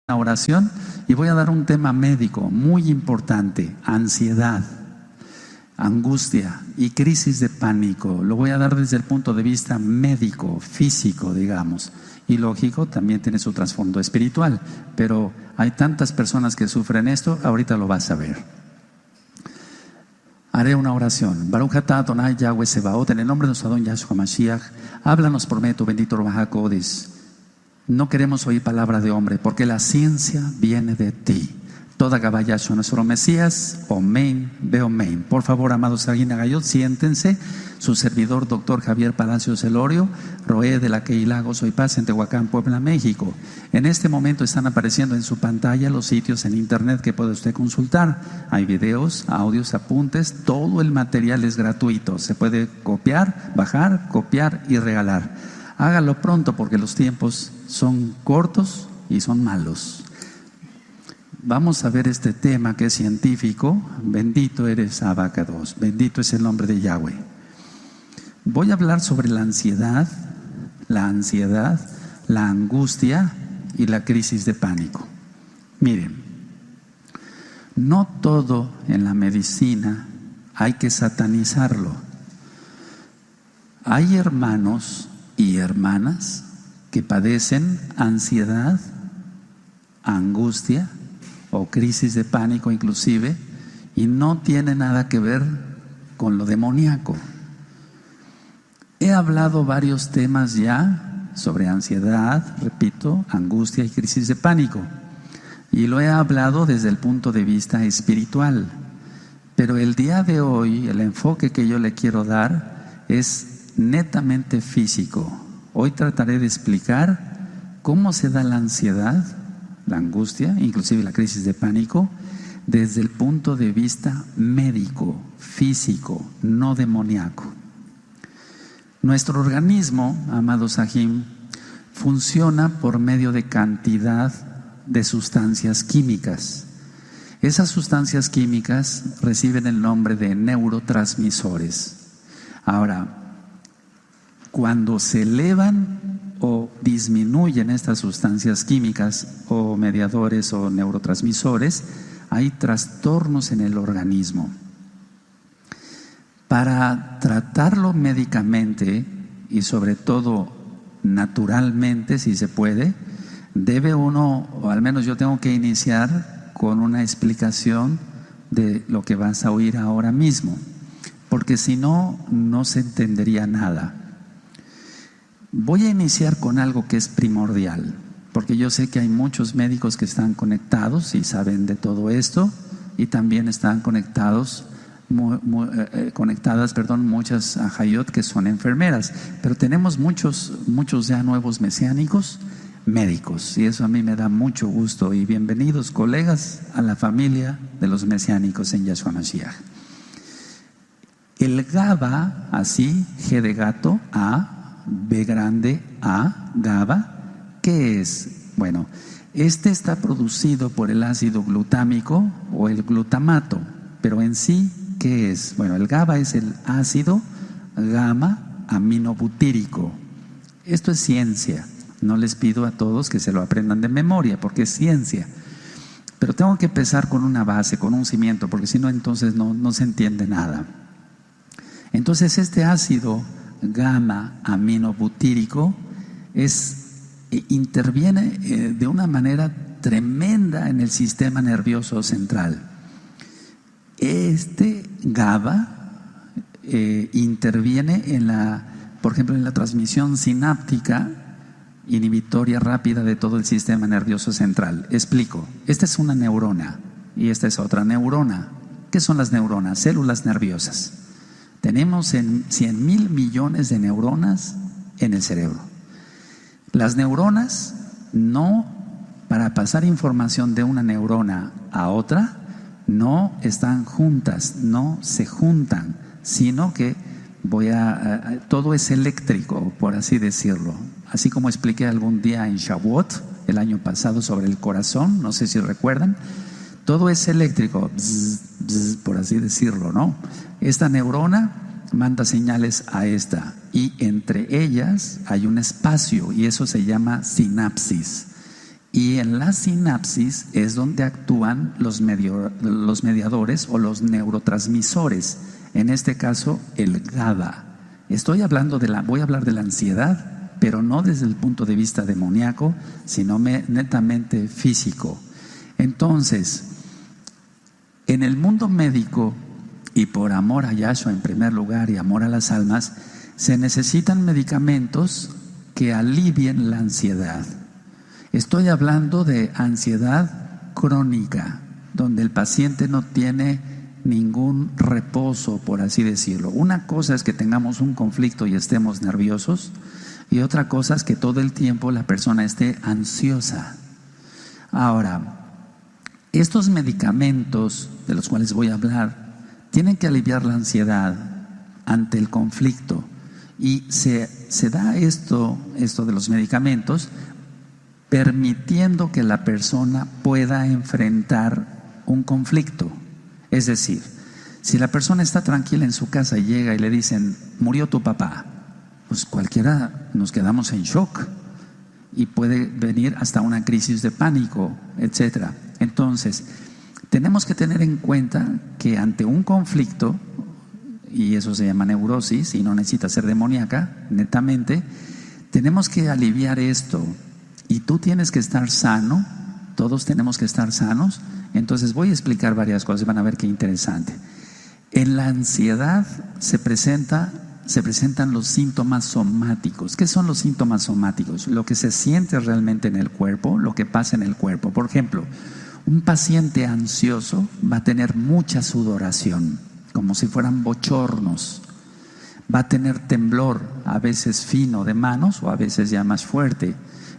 una oración y voy a dar un tema médico muy importante: ansiedad, angustia y crisis de pánico. Lo voy a dar desde el punto de vista médico, físico, digamos, y lógico, también tiene su trasfondo espiritual, pero hay tantas personas que sufren esto. Ahorita lo vas a ver. Haré una oración. Baruch atah Adonai Yahweh Sebaot, en el nombre de nuestro Adón Yahshua Mashiach, háblanos por medio de tu bendito Ruach HaKodesh. No queremos oír palabra de hombre, porque la ciencia viene de ti. Toda Gabayasho, nuestro Mesías, Omein, Beomein. Por favor, amados Aguina Gayot, siéntense. Su servidor, doctor Javier Palacios Elorio, Roé de la Keilah Gozo y Paz en Tehuacán, Puebla, México. En este momento están apareciendo en su pantalla los sitios en internet que puede usted consultar. Hay videos, audios, apuntes, todo el material es gratuito. Se puede copiar, bajar, copiar y regalar. Hágalo pronto porque los tiempos son cortos y son malos. Vamos a ver este tema que es científico. Bendito eres, Abacados. Bendito es el nombre de Yahweh. Voy a hablar sobre la ansiedad, la angustia y la crisis de pánico. Miren, no todo en la medicina hay que satanizarlo. Hay hermanos y hermanas que padecen ansiedad, angustia o crisis de pánico inclusive, y no tiene nada que ver con lo demoníaco. He hablado varios temas ya sobre ansiedad, repito, angustia y crisis de pánico, y lo he hablado desde el punto de vista espiritual, pero el día de hoy el enfoque que yo le quiero dar es netamente físico. Hoy trataré de explicar cómo se da la ansiedad, la angustia, inclusive la crisis de pánico, desde el punto de vista médico, físico, no demoníaco. Nuestro organismo, amados Sahim, funciona por medio de cantidad de sustancias químicas. Esas sustancias químicas reciben el nombre de neurotransmisores. Ahora, cuando se elevan o disminuyen estas sustancias químicas o mediadores o neurotransmisores, hay trastornos en el organismo. Para tratarlo médicamente y sobre todo naturalmente, si se puede, debe uno, o al menos yo tengo que iniciar con una explicación de lo que vas a oír ahora mismo, porque si no, no se entendería nada. Voy a iniciar con algo que es primordial, porque yo sé que hay muchos médicos que están conectados y saben de todo esto, y también están conectadas muchas ajayot que son enfermeras, pero tenemos muchos ya nuevos mesiánicos médicos, y eso a mí me da mucho gusto. Y bienvenidos, colegas, a la familia de los mesiánicos en Yahshua Mashiach. El GABA, así, G de gato, A, B grande, A, GABA, ¿qué es? Bueno, este está producido por el ácido glutámico o el glutamato, pero en sí, ¿qué es? Bueno, el GABA es el ácido gamma aminobutírico. Esto es ciencia. No les pido a todos que se lo aprendan de memoria, porque es ciencia. Pero tengo que empezar con una base, con un cimiento, porque si no, entonces no se entiende nada. Entonces, este ácido gamma aminobutírico interviene de una manera tremenda en el sistema nervioso central. Este GABA interviene por ejemplo, en la transmisión sináptica inhibitoria rápida de todo el sistema nervioso central. Explico. Esta es una neurona y esta es otra neurona. ¿Qué son las neuronas? Células nerviosas. Tenemos 100,000 millones de neuronas en el cerebro. Las neuronas, no, para pasar información de una neurona a otra, no están juntas, no se juntan, sino que todo es eléctrico, por así decirlo. Así como expliqué algún día en Shavuot, el año pasado, sobre el corazón, no sé si recuerdan, todo es eléctrico, bzz, bzz, por así decirlo, ¿no? Esta neurona manda señales a esta, y entre ellas hay un espacio, y eso se llama sinapsis. Y en la sinapsis es donde actúan los mediadores o los neurotransmisores. En este caso, el GABA. Voy a hablar de la ansiedad, pero no desde el punto de vista demoníaco, sino netamente físico. Entonces, en el mundo médico, y por amor a Yahshua en primer lugar y amor a las almas, se necesitan medicamentos que alivien la ansiedad. Estoy hablando de ansiedad crónica, donde el paciente no tiene ningún reposo, por así decirlo. Una cosa es que tengamos un conflicto y estemos nerviosos, y otra cosa es que todo el tiempo la persona esté ansiosa. Ahora, estos medicamentos de los cuales voy a hablar tienen que aliviar la ansiedad ante el conflicto, y se da esto de los medicamentos permitiendo que la persona pueda enfrentar un conflicto. Es decir, si la persona está tranquila en su casa y llega y le dicen, murió tu papá, pues cualquiera nos quedamos en shock y puede venir hasta una crisis de pánico, etc. Entonces, tenemos que tener en cuenta que ante un conflicto, y eso se llama neurosis y no necesita ser demoníaca, netamente, tenemos que aliviar esto. Y tú tienes que estar sano, todos tenemos que estar sanos. Entonces voy a explicar varias cosas, van a ver qué interesante. En la ansiedad se presentan los síntomas somáticos. ¿Qué son los síntomas somáticos? Lo que se siente realmente en el cuerpo, lo que pasa en el cuerpo. Por ejemplo, un paciente ansioso va a tener mucha sudoración, como si fueran bochornos. Va a tener temblor, a veces fino de manos o a veces ya más fuerte.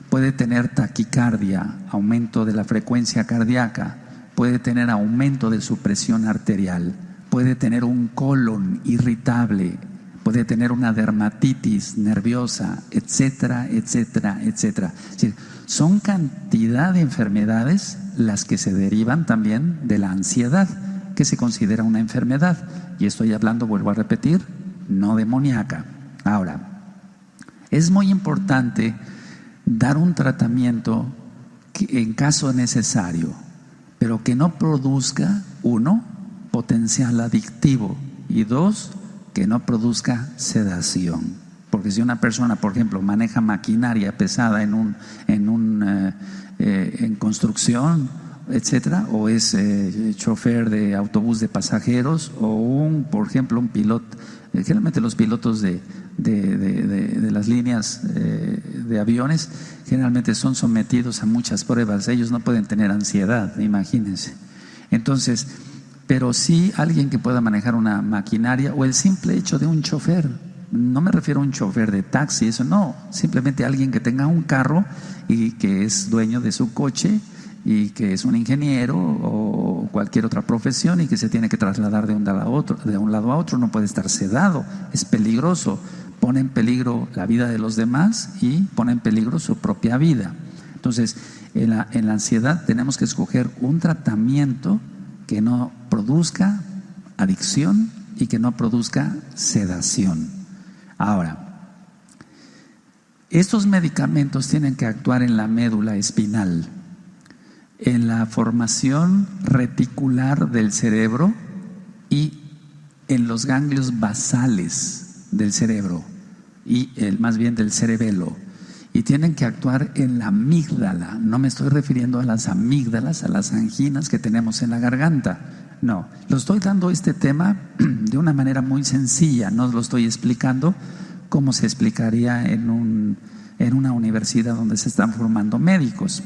Puede tener taquicardia, aumento de la frecuencia cardíaca, puede tener aumento de su presión arterial, puede tener un colon irritable, puede tener una dermatitis nerviosa, etcétera, etcétera, etcétera. Es decir, son cantidad de enfermedades las que se derivan también de la ansiedad, que se considera una enfermedad. Y estoy hablando, vuelvo a repetir, no demoníaca. Ahora, es muy importante dar un tratamiento en caso necesario, pero que no produzca, uno, potencial adictivo, y dos, que no produzca sedación. Porque si una persona, por ejemplo, maneja maquinaria pesada en construcción, etcétera, o es chofer de autobús de pasajeros, o por ejemplo, un piloto. Generalmente los pilotos de las líneas de aviones generalmente son sometidos a muchas pruebas. Ellos no pueden tener ansiedad, imagínense. Entonces, pero sí alguien que pueda manejar una maquinaria, o el simple hecho de un chofer. No me refiero a un chofer de taxi, eso no. Simplemente alguien que tenga un carro y que es dueño de su coche, y que es un ingeniero o cualquier otra profesión, y que se tiene que trasladar de un lado a otro, no puede estar sedado, es peligroso, pone en peligro la vida de los demás y pone en peligro su propia vida. Entonces, en la ansiedad tenemos que escoger un tratamiento que no produzca adicción y que no produzca sedación. Ahora, estos medicamentos tienen que actuar en la médula espinal, en la formación reticular del cerebro y en los ganglios basales del cerebro y más bien del cerebelo, y tienen que actuar en la amígdala. No me estoy refiriendo a las amígdalas, a las anginas que tenemos en la garganta, no, lo estoy dando este tema de una manera muy sencilla, no lo estoy explicando como se explicaría en una universidad donde se están formando médicos,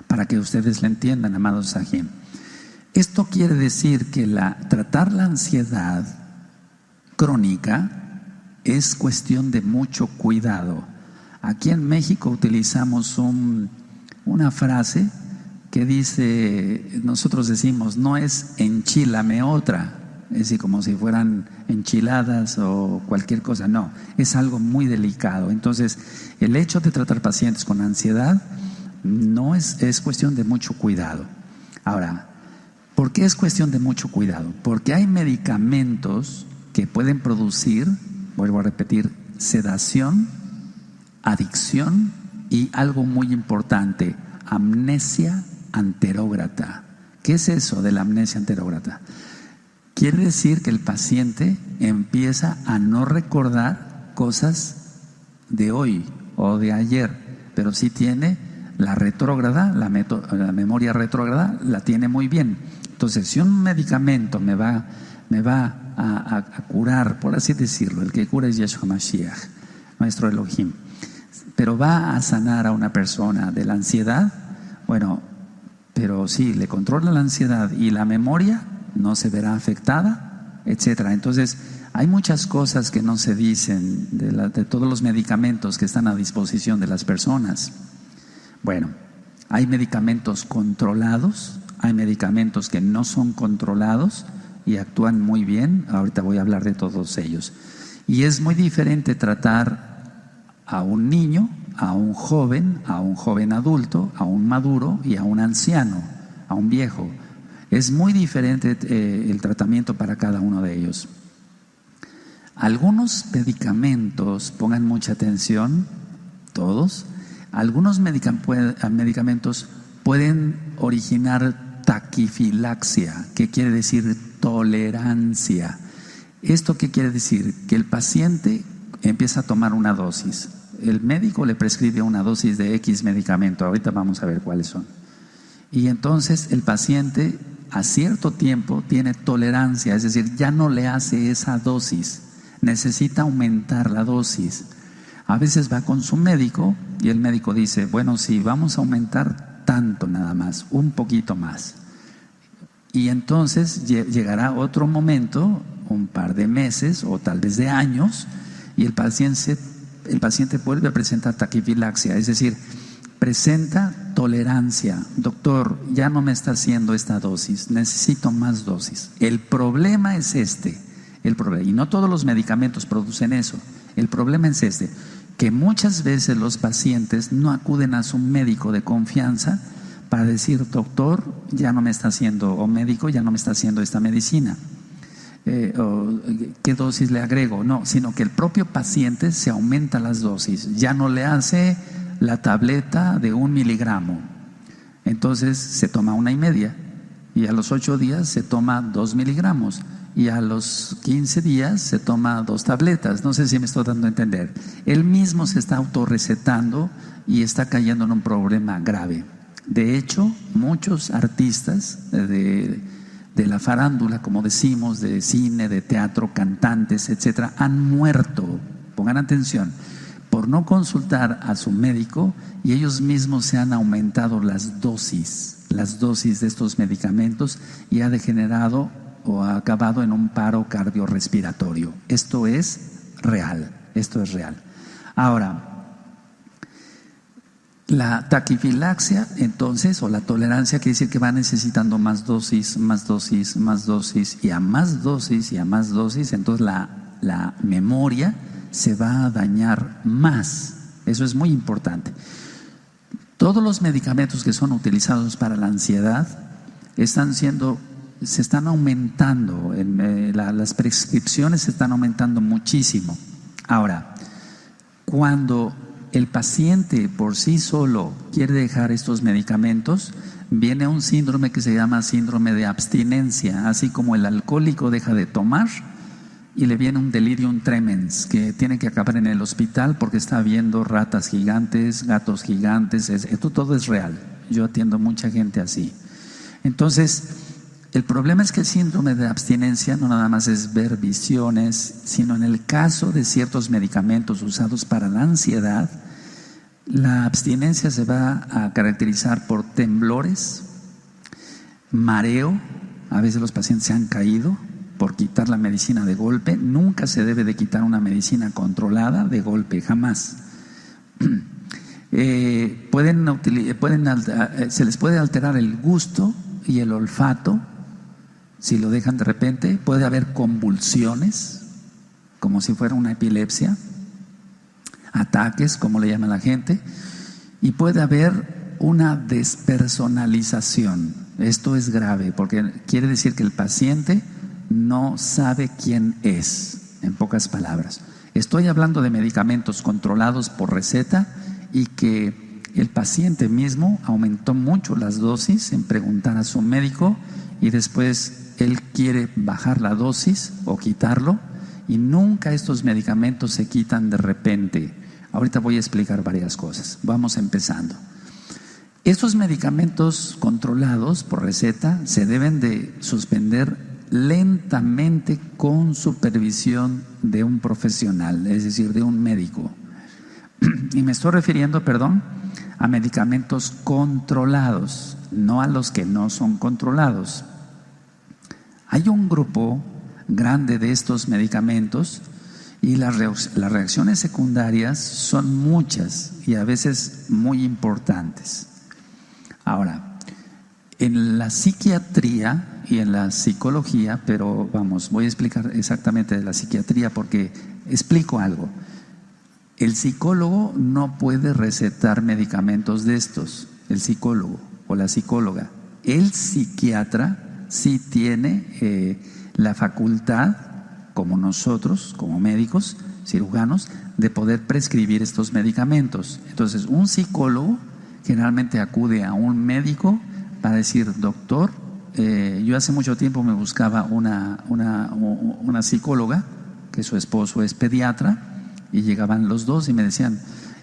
para que ustedes lo entiendan, amados Sahim. Esto quiere decir que tratar la ansiedad crónica es cuestión de mucho cuidado. Aquí en México utilizamos una frase que dice, nosotros decimos, no es enchílame otra, es decir, como si fueran enchiladas o cualquier cosa, no, es algo muy delicado. Entonces, el hecho de tratar pacientes con ansiedad no es cuestión de mucho cuidado. Ahora, ¿por qué es cuestión de mucho cuidado? Porque hay medicamentos que pueden producir, vuelvo a repetir, sedación, adicción y algo muy importante, amnesia anterógrata. ¿Qué es eso de la amnesia anterógrata? Quiere decir que el paciente empieza a no recordar cosas de hoy o de ayer, pero sí tiene la retrógrada, la memoria retrógrada la tiene muy bien. Entonces, si un medicamento me va a curar, por así decirlo, el que cura es Yeshua Mashiach, nuestro Elohim, pero va a sanar a una persona de la ansiedad, bueno, pero sí, le controla la ansiedad y la memoria no se verá afectada, etcétera. Entonces, hay muchas cosas que no se dicen de todos los medicamentos que están a disposición de las personas. Bueno, hay medicamentos controlados, hay medicamentos que no son controlados y actúan muy bien. Ahorita voy a hablar de todos ellos. Y es muy diferente tratar a un niño, a un joven adulto, a un maduro y a un anciano, a un viejo. Es muy diferente el tratamiento para cada uno de ellos. Algunos medicamentos, pongan mucha atención, todos, algunos medicamentos pueden originar taquifilaxia, que quiere decir tolerancia. ¿Esto qué quiere decir? Que el paciente empieza a tomar una dosis. El médico le prescribe una dosis de X medicamento, ahorita vamos a ver cuáles son. Y entonces el paciente a cierto tiempo tiene tolerancia, es decir, ya no le hace esa dosis, necesita aumentar la dosis. A veces va con su médico y el médico dice, bueno, sí, vamos a aumentar tanto nada más, un poquito más. Y entonces llegará otro momento, un par de meses o tal vez de años, y el paciente vuelve a presentar taquifilaxia, es decir, presenta tolerancia. Doctor, ya no me está haciendo esta dosis, necesito más dosis. El problema es y no todos los medicamentos producen eso. El problema es que muchas veces los pacientes no acuden a su médico de confianza para decir, doctor, ya no me está haciendo, o médico, ya no me está haciendo esta medicina. O, ¿qué dosis le agrego? No, sino que el propio paciente se aumenta las dosis, ya no le hace la tableta de 1 miligramo, entonces se toma 1,5 y a los 8 días se toma 2 miligramos y a los 15 días se toma 2 tabletas. No sé si me estoy dando a entender. Él mismo se está autorrecetando y está cayendo en un problema grave. De hecho, muchos artistas de la farándula, como decimos, de cine, de teatro, cantantes, etcétera, han muerto, pongan atención, por no consultar a su médico, y ellos mismos se han aumentado las dosis de estos medicamentos y ha degenerado o ha acabado en un paro cardiorrespiratorio. Esto es real. Ahora, la taquifilaxia, entonces, o la tolerancia, quiere decir que va necesitando más dosis, y a más dosis, entonces la memoria se va a dañar más. Eso es muy importante. Todos los medicamentos que son utilizados para la ansiedad se están aumentando, las prescripciones se están aumentando muchísimo. Ahora, cuando el paciente por sí solo quiere dejar estos medicamentos, viene un síndrome que se llama síndrome de abstinencia, así como el alcohólico deja de tomar y le viene un delirium tremens que tiene que acabar en el hospital porque está viendo ratas gigantes, gatos gigantes. Esto todo es real. Yo atiendo mucha gente así. Entonces, el problema es que el síndrome de abstinencia no nada más es ver visiones, sino en el caso de ciertos medicamentos usados para la ansiedad, la abstinencia se va a caracterizar por temblores, mareo. A veces los pacientes se han caído por quitar la medicina de golpe. Nunca se debe de quitar una medicina controlada de golpe, jamás. Se les puede alterar el gusto y el olfato si lo dejan de repente. Puede haber convulsiones, como si fuera una epilepsia, ataques, como le llama la gente, y puede haber una despersonalización. Esto es grave porque quiere decir que el paciente no sabe quién es, en pocas palabras. Estoy hablando de medicamentos controlados por receta y que El paciente mismo aumentó mucho las dosis en preguntar a su médico y después él quiere bajar la dosis o quitarlo, y nunca estos medicamentos se quitan de repente. Ahorita voy a explicar varias cosas. Vamos empezando. Estos medicamentos controlados por receta se deben de suspender lentamente con supervisión de un profesional, es decir, de un médico. Y me estoy refiriendo, a medicamentos controlados, no a los que no son controlados. Hay un grupo grande de estos medicamentos y las reacciones secundarias son muchas y a veces muy importantes. Ahora, en la psiquiatría y en la psicología, pero voy a explicar exactamente de la psiquiatría porque explico algo. El psicólogo no puede recetar medicamentos de estos, el psicólogo o la psicóloga. El psiquiatra sí tiene la facultad, como nosotros, como médicos, cirujanos, de poder prescribir estos medicamentos. Entonces, un psicólogo generalmente acude a un médico para decir: doctor, yo hace mucho tiempo me buscaba una psicóloga, que su esposo es pediatra, y llegaban los dos y me decían,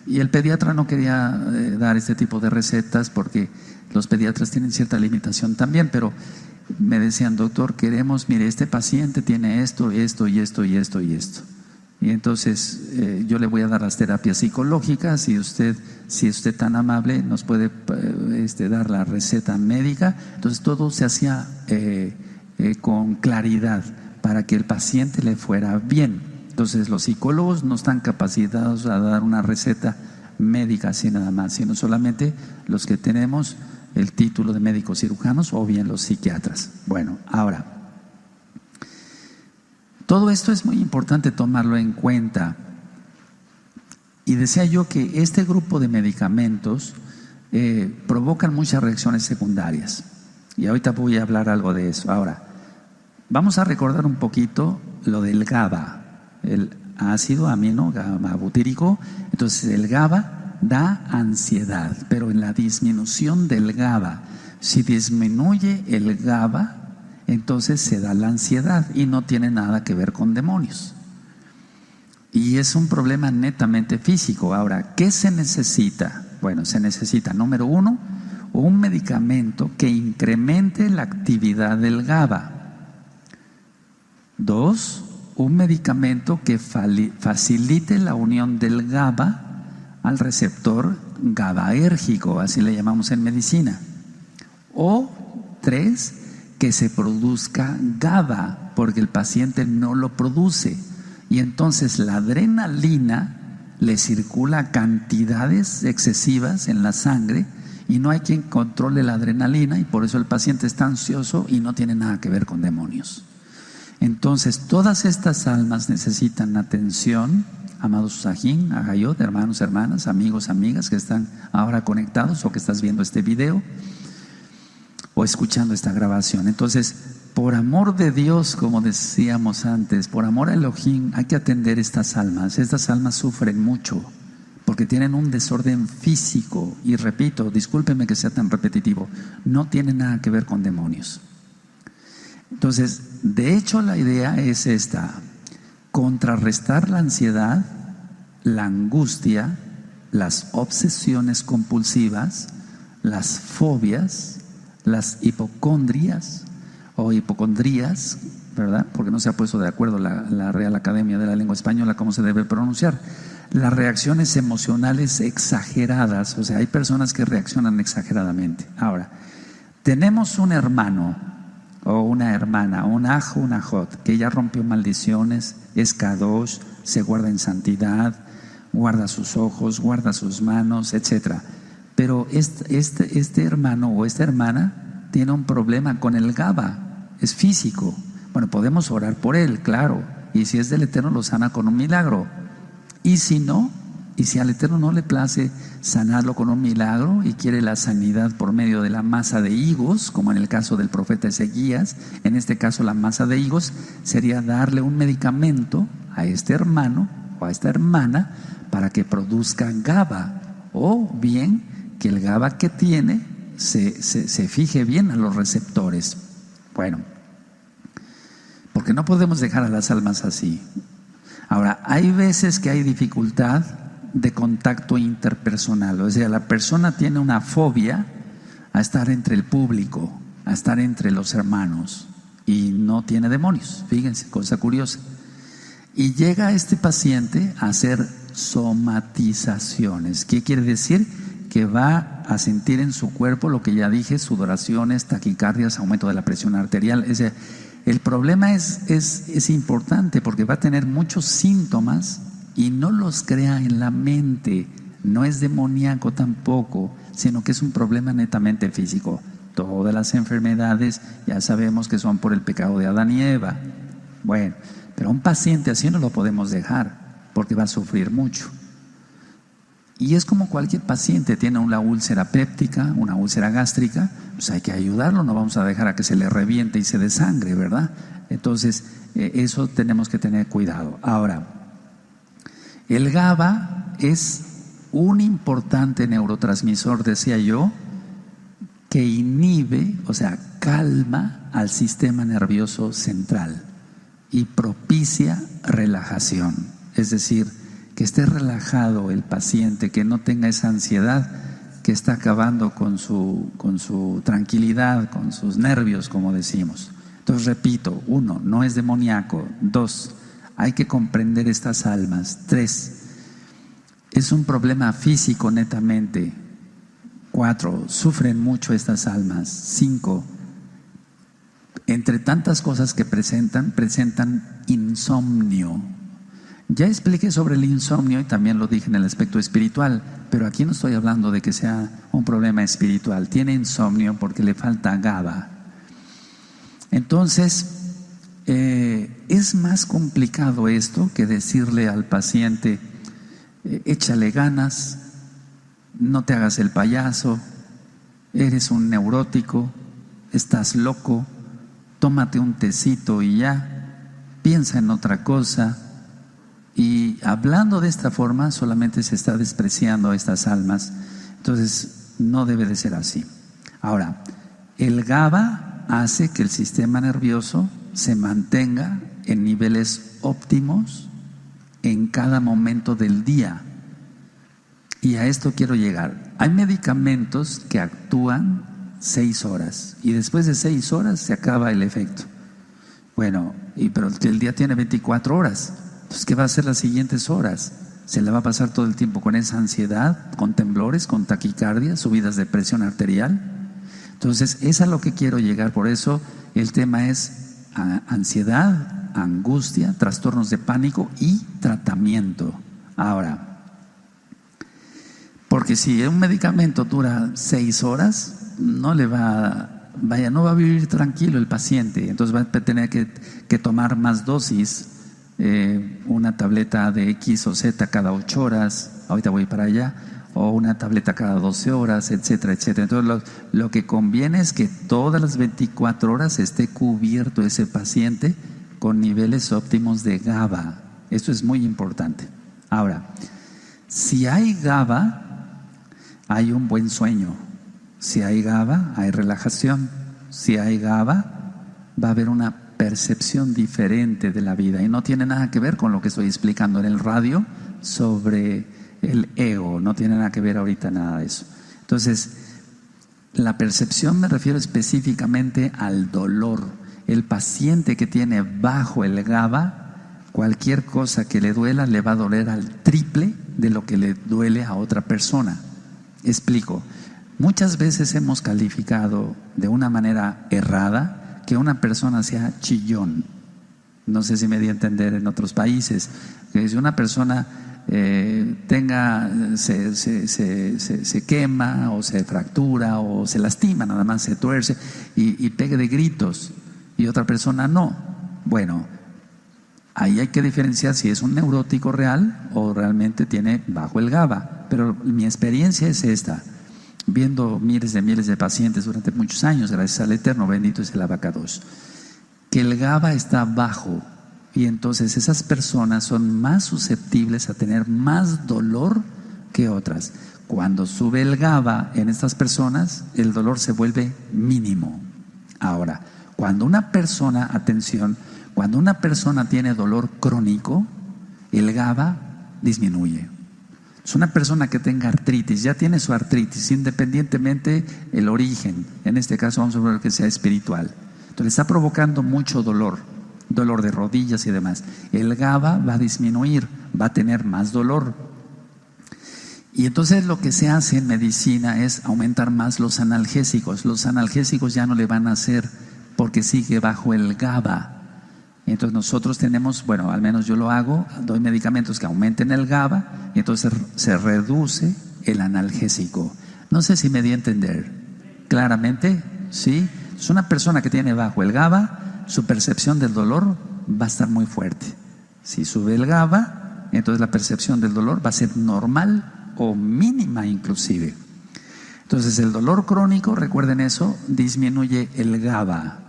y el pediatra no quería dar este tipo de recetas porque los pediatras tienen cierta limitación también, pero me decían: doctor, mire, este paciente tiene esto, esto y esto y esto y esto. Y entonces yo le voy a dar las terapias psicológicas y si usted tan amable nos puede dar la receta médica. Entonces todo se hacía con claridad para que el paciente le fuera bien. Entonces los psicólogos no están capacitados a dar una receta médica así nada más, sino solamente los que tenemos el título de médicos cirujanos o bien los psiquiatras. Bueno, ahora, todo esto es muy importante tomarlo en cuenta. Y decía yo que este grupo de medicamentos provocan muchas reacciones secundarias. Y ahorita voy a hablar algo de eso. Ahora, vamos a recordar un poquito lo del GABA, el ácido amino GABA-butírico. Entonces el GABA da ansiedad, pero en la disminución del GABA, si disminuye el GABA, entonces se da la ansiedad y no tiene nada que ver con demonios. Y es un problema netamente físico. Ahora, ¿qué se necesita? Bueno, se necesita, número uno, un medicamento que incremente la actividad del GABA. Dos, un medicamento que facilite la unión del GABA al receptor GABAérgico, así le llamamos en medicina. O tres, que se produzca GABA, porque el paciente no lo produce. Y entonces la adrenalina le circula cantidades excesivas en la sangre y no hay quien controle la adrenalina, y por eso el paciente está ansioso y no tiene nada que ver con demonios. Entonces todas estas almas necesitan atención, amados Sajín, Agayot, hermanos, hermanas, amigos, amigas que están ahora conectados o que estás viendo este video o escuchando esta grabación. Entonces, por amor de Dios, como decíamos antes, por amor a Elohim, hay que atender estas almas. Estas almas sufren mucho porque tienen un desorden físico. Y repito, discúlpenme que sea tan repetitivo, no tiene nada que ver con demonios. Entonces, de hecho, la idea es esta: contrarrestar la ansiedad, la angustia, las obsesiones compulsivas, las fobias, las hipocondrias o hipocondrías, ¿verdad? Porque no se ha puesto de acuerdo la Real Academia de la Lengua Española cómo se debe pronunciar. Las reacciones emocionales exageradas, o sea, hay personas que reaccionan exageradamente. Ahora, tenemos un hermano o una hermana, un ajo, una ajot, que ya rompió maldiciones, es kadosh, se guarda en santidad, guarda sus ojos, guarda sus manos, etcétera. Pero este hermano o esta hermana tiene un problema con el GABA, es físico. Bueno, podemos orar por él, claro, y si es del Eterno lo sana con un milagro. Y si no, y si al Eterno no le place sanarlo con un milagro y quiere la sanidad por medio de la masa de higos, como en el caso del profeta Ezequías, en este caso la masa de higos sería darle un medicamento a este hermano o a esta hermana para que produzca GABA, o bien que el GABA que tiene se fije bien a los receptores. Bueno, porque no podemos dejar a las almas así. Ahora, hay veces que hay dificultad de contacto interpersonal, o sea, la persona tiene una fobia a estar entre el público, a estar entre los hermanos, y no tiene demonios. Fíjense, cosa curiosa. Y llega este paciente a hacer somatizaciones. ¿Qué quiere decir? Que va a sentir en su cuerpo lo que ya dije: sudoraciones, taquicardias, aumento de la presión arterial. Es decir, el problema es importante porque va a tener muchos síntomas y no los crea en la mente. No es demoníaco tampoco, sino que es un problema netamente físico. Todas las enfermedades ya sabemos que son por el pecado de Adán y Eva. Bueno, pero a un paciente así no lo podemos dejar porque va a sufrir mucho. Y es como cualquier paciente, tiene una úlcera péptica, una úlcera gástrica, pues hay que ayudarlo, no vamos a dejar a que se le reviente y se desangre, ¿verdad? Entonces, eso tenemos que tener cuidado. Ahora, el GABA es un importante neurotransmisor, decía yo, que inhibe, o sea, calma al sistema nervioso central y propicia relajación. Es decir, que esté relajado el paciente, que no tenga esa ansiedad que está acabando con su tranquilidad, con sus nervios, como decimos. Entonces, repito: 1, no es demoníaco. 2, hay que comprender estas almas. 3, es un problema físico netamente. 4, sufren mucho estas almas. 5, entre tantas cosas que presentan insomnio. Ya expliqué sobre el insomnio y también lo dije en el aspecto espiritual, pero aquí no estoy hablando de que sea un problema espiritual. Tiene insomnio porque le falta GABA. Entonces, es más complicado esto que decirle al paciente: échale ganas, no te hagas el payaso, eres un neurótico, estás loco, tómate un tecito y ya, piensa en otra cosa. Y hablando de esta forma solamente se está despreciando a estas almas. Entonces no debe de ser así. Ahora, el GABA hace que el sistema nervioso se mantenga en niveles óptimos en cada momento del día. Y a esto quiero llegar. Hay medicamentos que actúan 6 horas y después de 6 horas se acaba el efecto. Bueno, pero el día tiene 24 horas. Entonces, ¿qué va a hacer las siguientes horas? Se le va a pasar todo el tiempo con esa ansiedad, con temblores, con taquicardia, subidas de presión arterial. Entonces, es a lo que quiero llegar. Por eso el tema es ansiedad, angustia, trastornos de pánico y tratamiento. Ahora, porque si un medicamento dura 6 horas, no va a vivir tranquilo el paciente. Entonces va a tener que tomar más dosis. Una tableta de X o Z cada 8 horas, ahorita voy para allá, o una tableta cada 12 horas, etcétera, etcétera. Entonces lo que conviene es que todas las 24 horas esté cubierto ese paciente con niveles óptimos de GABA. Esto es muy importante. Ahora, si hay GABA, hay un buen sueño. Si hay GABA, hay relajación. Si hay GABA, va a haber una percepción diferente de la vida y no tiene nada que ver con lo que estoy explicando en el radio sobre el ego, no tiene nada que ver ahorita nada de eso. Entonces, la percepción me refiero específicamente al dolor. El paciente que tiene bajo el GABA, cualquier cosa que le duela le va a doler al triple de lo que le duele a otra persona. Explico. Muchas veces hemos calificado de una manera errada que una persona sea chillón. No sé si me di a entender en otros países. Que si una persona se quema o se fractura o se lastima, nada más se tuerce y pegue de gritos y otra persona no. Bueno, ahí hay que diferenciar si es un neurótico real o realmente tiene bajo el GABA. Pero mi experiencia es esta. Viendo miles de pacientes durante muchos años, gracias al Eterno, bendito es el abacados, que el GABA está bajo y entonces esas personas son más susceptibles a tener más dolor que otras. Cuando sube el GABA en estas personas, el dolor se vuelve mínimo. Ahora, cuando una persona, atención, cuando una persona tiene dolor crónico, el GABA disminuye. Es una persona que tenga artritis, ya tiene su artritis, independientemente el origen. En este caso vamos a ver que sea espiritual. Entonces está provocando mucho dolor de rodillas y demás. El GABA va a disminuir, va a tener más dolor. Y entonces lo que se hace en medicina es aumentar más los analgésicos. Los analgésicos ya no le van a hacer porque sigue bajo el GABA. Entonces nosotros tenemos, bueno, al menos yo lo hago, doy medicamentos que aumenten el GABA y entonces se reduce el analgésico. No sé si me di a entender claramente, ¿sí? Es una persona que tiene bajo el GABA, su percepción del dolor va a estar muy fuerte. Si sube el GABA, entonces la percepción del dolor va a ser normal o mínima inclusive. Entonces el dolor crónico, recuerden eso, disminuye el GABA.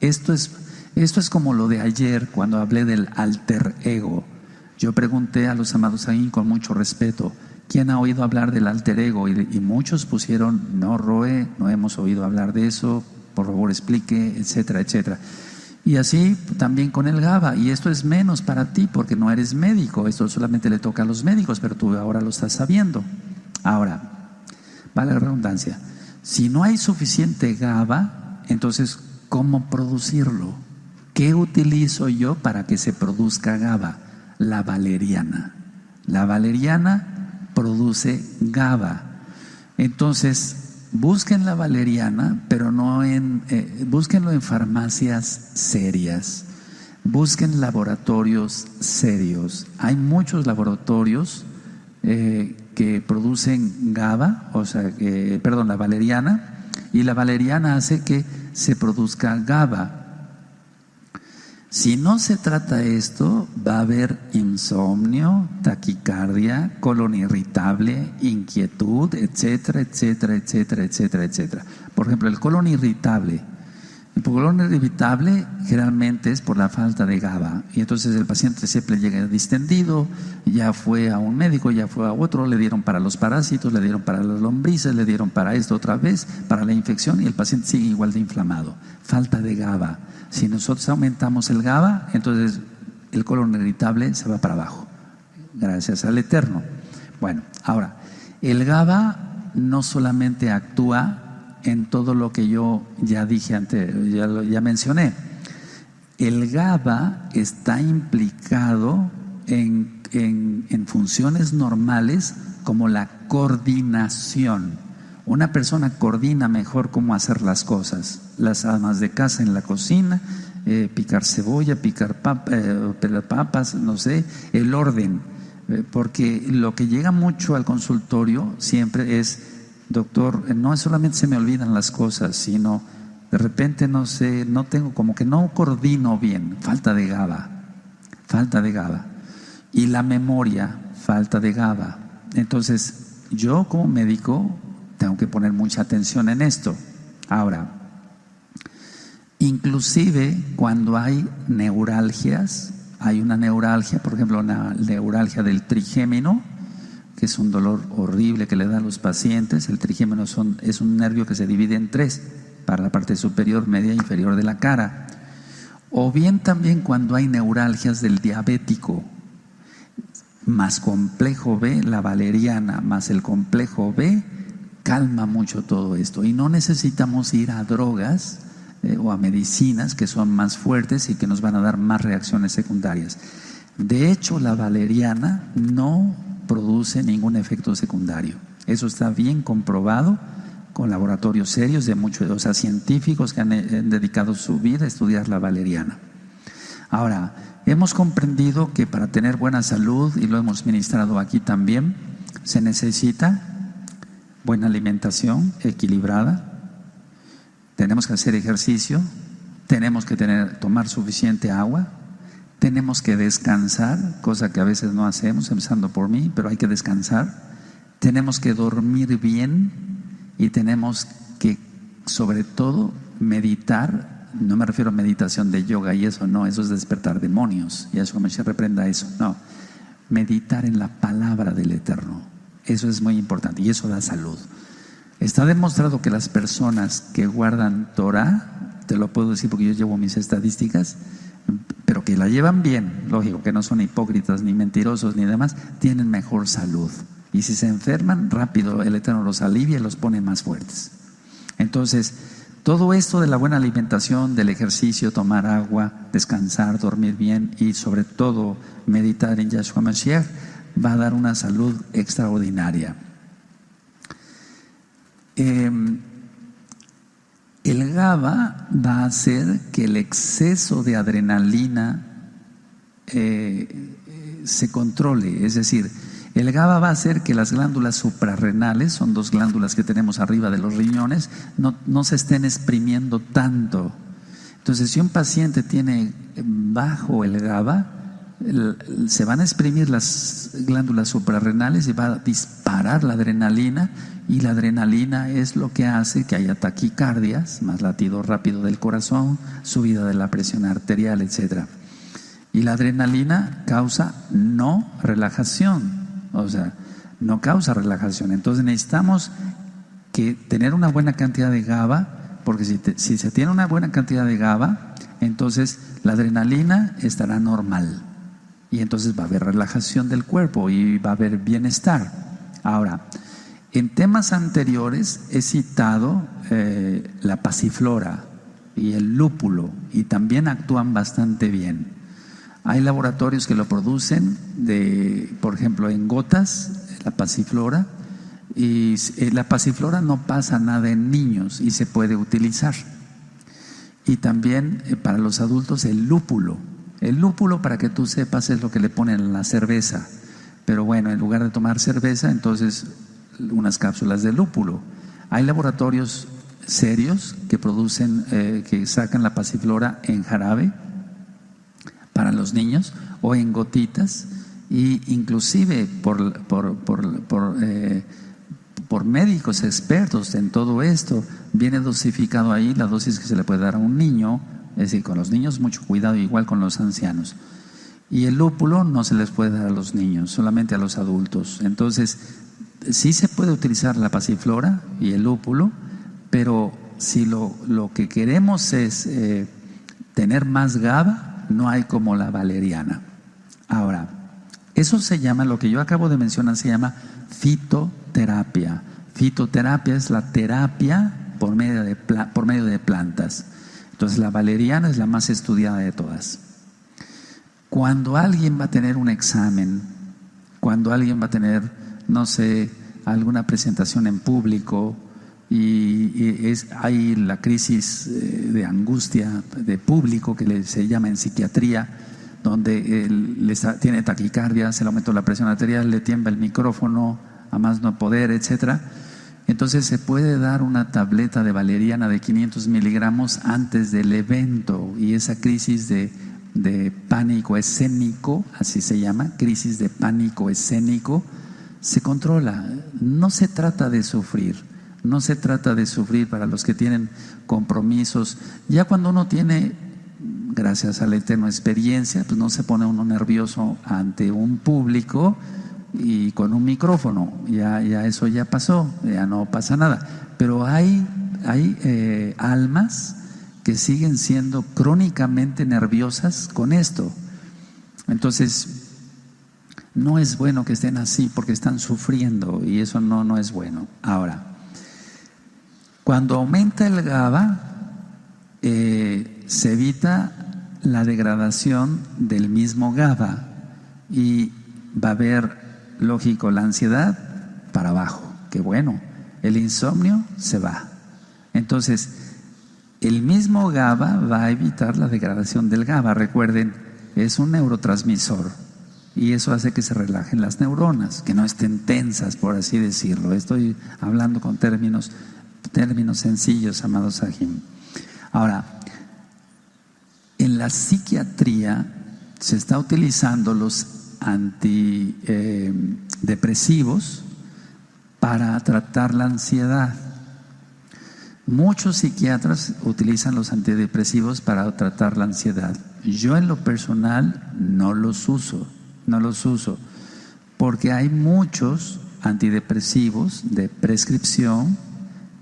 Esto es como lo de ayer cuando hablé del alter ego. Yo pregunté a los amados ahí con mucho respeto, ¿quién ha oído hablar del alter ego? Y muchos pusieron, no, Roe, no hemos oído hablar de eso, por favor explique, etcétera, etcétera. Y así también con el GABA, y esto es menos para ti porque no eres médico, esto solamente le toca a los médicos, pero tú ahora lo estás sabiendo. Ahora, vale la redundancia, si no hay suficiente GABA, entonces, ¿cómo producirlo? ¿Qué utilizo yo para que se produzca GABA? La valeriana. La valeriana produce GABA. Entonces, busquen la valeriana, pero no búsquenlo en farmacias serias. Busquen laboratorios serios. Hay muchos laboratorios que producen GABA, la valeriana, y la valeriana hace que se produzca GABA. Si no se trata esto, va a haber insomnio, taquicardia, colon irritable, inquietud, etcétera, etcétera, etcétera, etcétera, etcétera. Por ejemplo, el colon irritable. El colon irritable generalmente es por la falta de GABA. Y entonces el paciente siempre llega distendido, ya fue a un médico, ya fue a otro, le dieron para los parásitos, le dieron para las lombrices, le dieron para esto otra vez, para la infección, y el paciente sigue igual de inflamado. Falta de GABA. Si nosotros aumentamos el GABA, entonces el colon irritable se va para abajo, gracias al Eterno. Bueno, ahora, el GABA no solamente actúa en todo lo que yo ya dije antes, ya mencioné. El GABA está implicado en funciones normales como la coordinación. Una persona coordina mejor cómo hacer las cosas. Las amas de casa en la cocina, picar cebolla, picar pelar papas, no sé, el orden. Porque lo que llega mucho al consultorio siempre es, doctor, no solamente se me olvidan las cosas, sino de repente no sé, no tengo, como que no coordino bien, falta de GABA. Y la memoria, falta de GABA. Entonces, yo como médico tengo que poner mucha atención en esto. Ahora, inclusive cuando hay neuralgias, hay una neuralgia, por ejemplo, una neuralgia del trigémino, que es un dolor horrible que le da a los pacientes. El trigémino es un nervio que se divide en tres, para la parte superior, media e inferior de la cara. O bien también cuando hay neuralgias del diabético, más complejo B, la valeriana, más el complejo B, calma mucho todo esto. Y no necesitamos ir a drogas o a medicinas que son más fuertes y que nos van a dar más reacciones secundarias. De hecho, la valeriana no produce ningún efecto secundario. Eso está bien comprobado con laboratorios serios de muchos, científicos que han dedicado su vida a estudiar la valeriana. Ahora, hemos comprendido que para tener buena salud, y lo hemos ministrado aquí también, se necesita buena alimentación equilibrada, tenemos que hacer ejercicio, tenemos que tomar suficiente agua, tenemos que descansar, cosa que a veces no hacemos, empezando por mí, pero hay que descansar, tenemos que dormir bien y tenemos que, sobre todo, meditar. No me refiero a meditación de yoga y eso, no, eso es despertar demonios, y eso me se reprenda eso, no, meditar en la palabra del Eterno. Eso es muy importante y eso da salud. Está demostrado que las personas que guardan Torah, te lo puedo decir porque yo llevo mis estadísticas, pero que la llevan bien, lógico, que no son hipócritas ni mentirosos ni demás, tienen mejor salud. Y si se enferman, rápido el Eterno los alivia y los pone más fuertes. Entonces, todo esto de la buena alimentación, del ejercicio, tomar agua, descansar, dormir bien y sobre todo meditar en Yahshua Mashiach va a dar una salud extraordinaria. El GABA va a hacer que el exceso de adrenalina se controle, es decir, el GABA va a hacer que las glándulas suprarrenales, son dos glándulas que tenemos arriba de los riñones, no se estén exprimiendo tanto. Entonces, si un paciente tiene bajo el GABA, se van a exprimir las glándulas suprarrenales y va a disparar la adrenalina, y la adrenalina es lo que hace que haya taquicardias, más latido rápido del corazón, subida de la presión arterial, etc. Y la adrenalina causa no relajación. O sea, no causa relajación. Entonces necesitamos tener una buena cantidad de GABA, porque si se tiene una buena cantidad de GABA, entonces la adrenalina estará normal. Y entonces va a haber relajación del cuerpo y va a haber bienestar. Ahora, en temas anteriores he citado la pasiflora y el lúpulo, y también actúan bastante bien. Hay laboratorios que lo producen, por ejemplo, en gotas, la pasiflora, y la pasiflora no pasa nada en niños y se puede utilizar. Y también para los adultos el lúpulo. El lúpulo, para que tú sepas, es lo que le ponen a la cerveza. Pero bueno, en lugar de tomar cerveza, entonces unas cápsulas de lúpulo. Hay laboratorios serios que producen, que sacan la pasiflora en jarabe para los niños o en gotitas, y inclusive por médicos expertos en todo esto viene dosificado ahí la dosis que se le puede dar a un niño. Es decir, con los niños mucho cuidado, igual con los ancianos. Y el lúpulo no se les puede dar a los niños, solamente a los adultos. Entonces, sí se puede utilizar la pasiflora y el lúpulo, pero si lo que queremos es tener más GABA, no hay como la valeriana. Ahora, eso se llama, lo que yo acabo de mencionar, se llama fitoterapia. Fitoterapia es la terapia por medio de plantas. Entonces, la valeriana es la más estudiada de todas. Cuando alguien va a tener un examen, cuando alguien va a tener, no sé, alguna presentación en público, hay la crisis de angustia de público que se llama en psiquiatría, donde tiene taquicardia, se le aumentó la presión arterial, le tiembla el micrófono, a más no poder, etcétera. Entonces se puede dar una tableta de valeriana de 500 miligramos antes del evento, y esa crisis de pánico escénico, así se llama, crisis de pánico escénico, se controla. No se trata de sufrir. No se trata de sufrir para los que tienen compromisos. Ya cuando uno tiene, gracias al Eterno, experiencia, pues no se pone uno nervioso ante un público y con un micrófono. Ya eso ya pasó, ya no pasa nada. Pero hay almas que siguen siendo crónicamente nerviosas con esto. Entonces, no es bueno que estén así porque están sufriendo, y eso no es bueno. Ahora, cuando aumenta el GABA, se evita la degradación del mismo GABA y va a haber, lógico, la ansiedad para abajo, que bueno, el insomnio se va. Entonces, el mismo GABA va a evitar la degradación del GABA. Recuerden, es un neurotransmisor y eso hace que se relajen las neuronas, que no estén tensas, por así decirlo. Estoy hablando con términos sencillos, amados Sahim. Ahora, en la psiquiatría se está utilizando los antidepresivos para tratar la ansiedad. Muchos psiquiatras utilizan los antidepresivos para tratar la ansiedad. Yo en lo personal no los uso, porque hay muchos antidepresivos de prescripción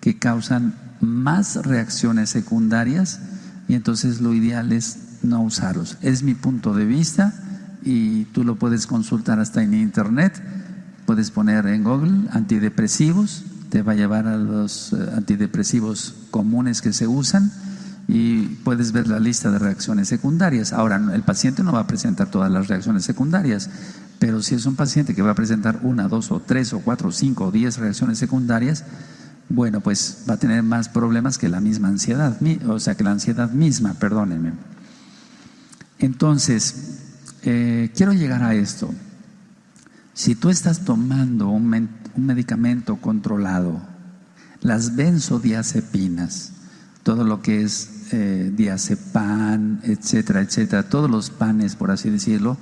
que causan más reacciones secundarias y entonces lo ideal es no usarlos. Es mi punto de vista y tú lo puedes consultar hasta en internet. Puedes poner en Google antidepresivos, te va a llevar a los antidepresivos comunes que se usan y puedes ver la lista de reacciones secundarias. Ahora, el paciente no va a presentar todas las reacciones secundarias, pero si es un paciente que va a presentar 1, 2 o 3 o 4 o 5 o 10 reacciones secundarias, bueno, pues va a tener más problemas que la misma ansiedad, o sea, que la ansiedad misma, perdónenme. Entonces, quiero llegar a esto. Si tú estás tomando un medicamento controlado, las benzodiazepinas, todo lo que es diazepam, etcétera, etcétera, todos los panes, por así decirlo,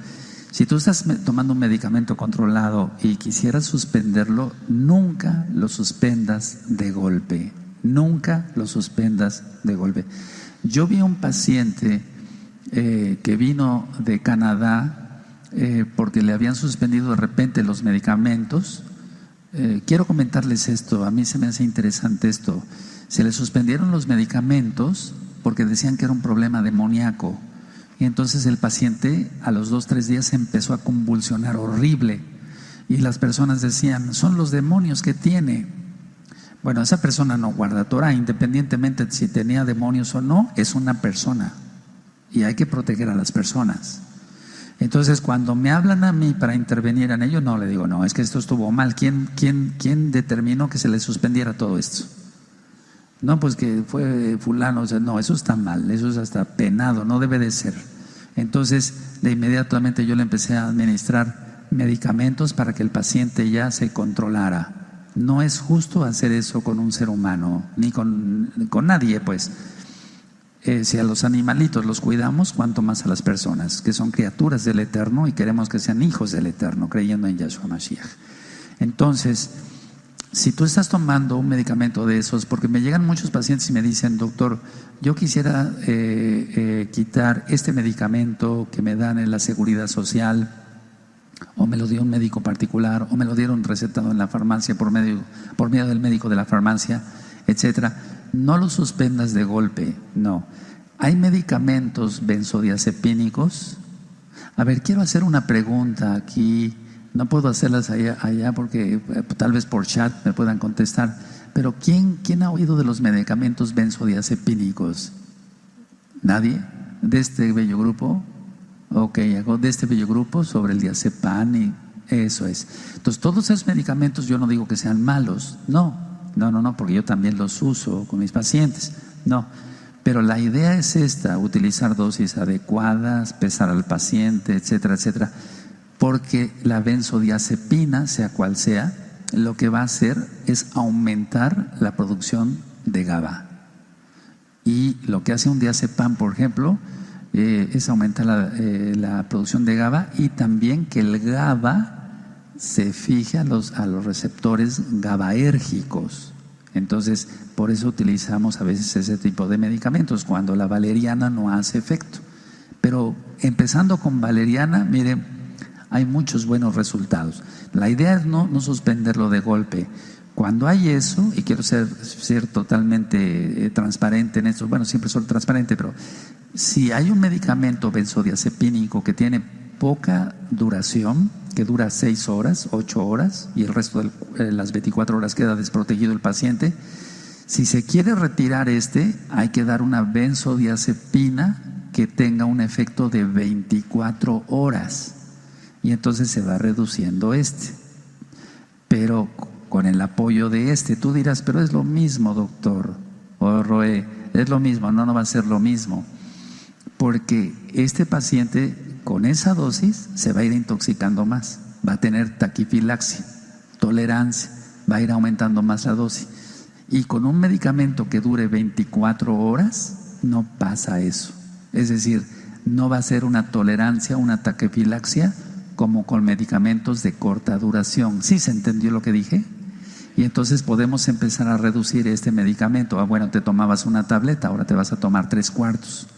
si tú estás tomando un medicamento controlado y quisieras suspenderlo, nunca lo suspendas de golpe, nunca lo suspendas de golpe. Yo vi a un paciente que vino de Canadá porque le habían suspendido de repente los medicamentos. Quiero comentarles esto, a mí se me hace interesante esto. Se le suspendieron los medicamentos porque decían que era un problema demoníaco. Y entonces el paciente a los 2 o 3 días empezó a convulsionar horrible. Y las personas decían, son los demonios que tiene. Bueno, esa persona no guarda Torah, independientemente de si tenía demonios o no, es una persona. Y hay que proteger a las personas. Entonces, cuando me hablan a mí para intervenir en ello, no le digo, no, es que esto estuvo mal. ¿Quién determinó que se le suspendiera todo esto? No, pues que fue fulano, o sea, no, eso está mal, eso es hasta penado, no debe de ser. Entonces, de inmediatamente yo le empecé a administrar medicamentos para que el paciente ya se controlara. No es justo hacer eso con un ser humano, ni con nadie, pues. Si a los animalitos los cuidamos, cuanto más a las personas, que son criaturas del Eterno y queremos que sean hijos del Eterno, creyendo en Yahshua Mashiach. Entonces, si tú estás tomando un medicamento de esos, porque me llegan muchos pacientes y me dicen, doctor, yo quisiera quitar este medicamento que me dan en la seguridad social, o me lo dio un médico particular, o me lo dieron recetado en la farmacia por medio del médico de la farmacia, etcétera. No lo suspendas de golpe, no. Hay medicamentos benzodiazepínicos. A ver, quiero hacer una pregunta aquí. No puedo hacerlas allá porque tal vez por chat me puedan contestar. Pero ¿quién ha oído de los medicamentos benzodiazepínicos? ¿Nadie? ¿De este bello grupo? Ok, hago de este bello grupo sobre el diazepam y eso es. Entonces, todos esos medicamentos yo no digo que sean malos, no, porque yo también los uso con mis pacientes, no. Pero la idea es esta, utilizar dosis adecuadas, pesar al paciente, etcétera, etcétera. Porque la benzodiazepina, sea cual sea, lo que va a hacer es aumentar la producción de GABA. Y lo que hace un diazepam, por ejemplo, es aumentar la producción de GABA y también que el GABA se fije a los receptores GABAérgicos. Entonces, por eso utilizamos a veces ese tipo de medicamentos, cuando la valeriana no hace efecto. Pero empezando con valeriana, miren, hay muchos buenos resultados. La idea es no suspenderlo de golpe. Cuando hay eso, y quiero ser totalmente transparente en esto, bueno, siempre soy transparente, pero si hay un medicamento benzodiazepínico que tiene poca duración, que dura 6 horas, 8 horas, y el resto de las 24 horas queda desprotegido el paciente, si se quiere retirar hay que dar una benzodiazepina que tenga un efecto de 24 horas. Y entonces se va reduciendo pero con el apoyo de tú dirás, pero es lo mismo, doctor, o Roé, es lo mismo. No va a ser lo mismo, porque este paciente con esa dosis se va a ir intoxicando más, va a tener taquifilaxia, tolerancia, va a ir aumentando más la dosis. Y con un medicamento que dure 24 horas no pasa eso, es decir, no va a ser una tolerancia, una taquifilaxia como con medicamentos de corta duración. ¿Sí se entendió lo que dije? Y entonces podemos empezar a reducir este medicamento. Bueno, te tomabas una tableta, ahora te vas a tomar 3/4.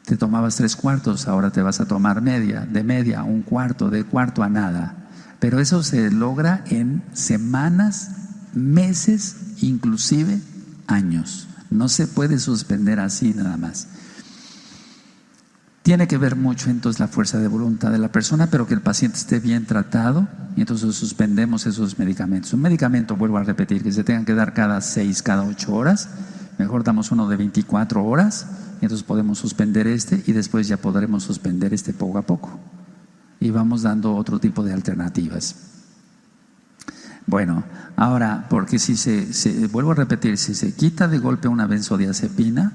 Te tomabas 3/4, ahora te vas a tomar media, de media a 1/4, de cuarto a nada. pero eso se logra en semanas, meses, inclusive años. No se puede suspender así nada más. Tiene que ver mucho entonces la fuerza de voluntad de la persona, pero que el paciente esté bien tratado, y entonces suspendemos esos medicamentos. Un medicamento, vuelvo a repetir, que se tengan que dar cada 6, cada 8 horas, mejor damos uno de 24 horas, y entonces podemos suspender y después ya podremos suspender poco a poco. Y vamos dando otro tipo de alternativas. Bueno, ahora, porque si vuelvo a repetir, si se quita de golpe una benzodiazepina,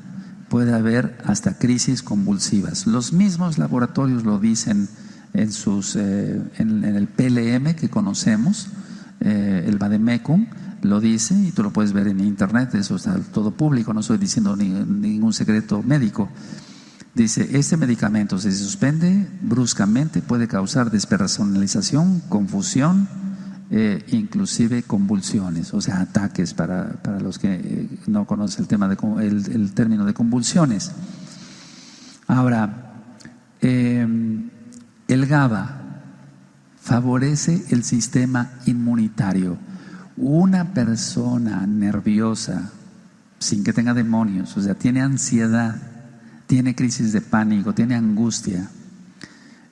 puede haber hasta crisis convulsivas. Los mismos laboratorios lo dicen en el PLM que conocemos, el Vademecum lo dice, y tú lo puedes ver en internet, eso está todo público, no estoy diciendo ningún secreto médico. Dice, este medicamento, si se suspende bruscamente, puede causar despersonalización, confusión, inclusive convulsiones, o sea, ataques para los que no conocen el término de convulsiones. Ahora, el GABA favorece el sistema inmunitario. Una persona nerviosa, sin que tenga demonios, o sea, tiene ansiedad, tiene crisis de pánico, tiene angustia,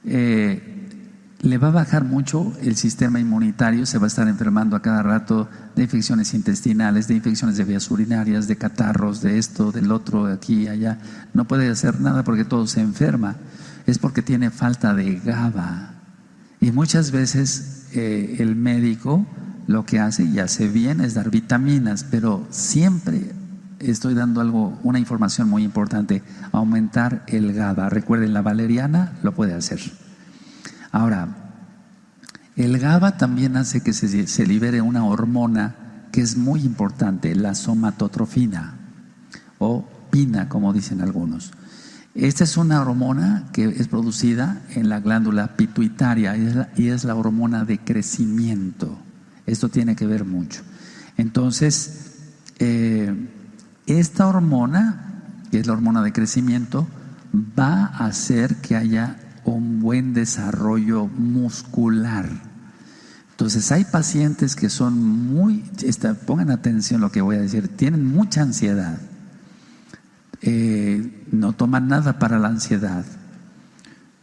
le va a bajar mucho el sistema inmunitario, se va a estar enfermando a cada rato de infecciones intestinales, de infecciones de vías urinarias, de catarros, de esto, del otro, de aquí y allá. No puede hacer nada porque todo se enferma. Es porque tiene falta de GABA. Y muchas veces el médico lo que hace, y hace bien, es dar vitaminas, pero siempre estoy dando una información muy importante: aumentar el GABA. Recuerden, la valeriana lo puede hacer. Ahora, el GABA también hace que se libere una hormona que es muy importante, la somatotrofina, o pina, como dicen algunos. Esta es una hormona que es producida en la glándula pituitaria y es la hormona de crecimiento. Esto tiene que ver mucho. Entonces, esta hormona, que es la hormona de crecimiento, va a hacer que haya un buen desarrollo muscular. Entonces hay pacientes que son pongan atención a lo que voy a decir, tienen mucha ansiedad, no toman nada para la ansiedad,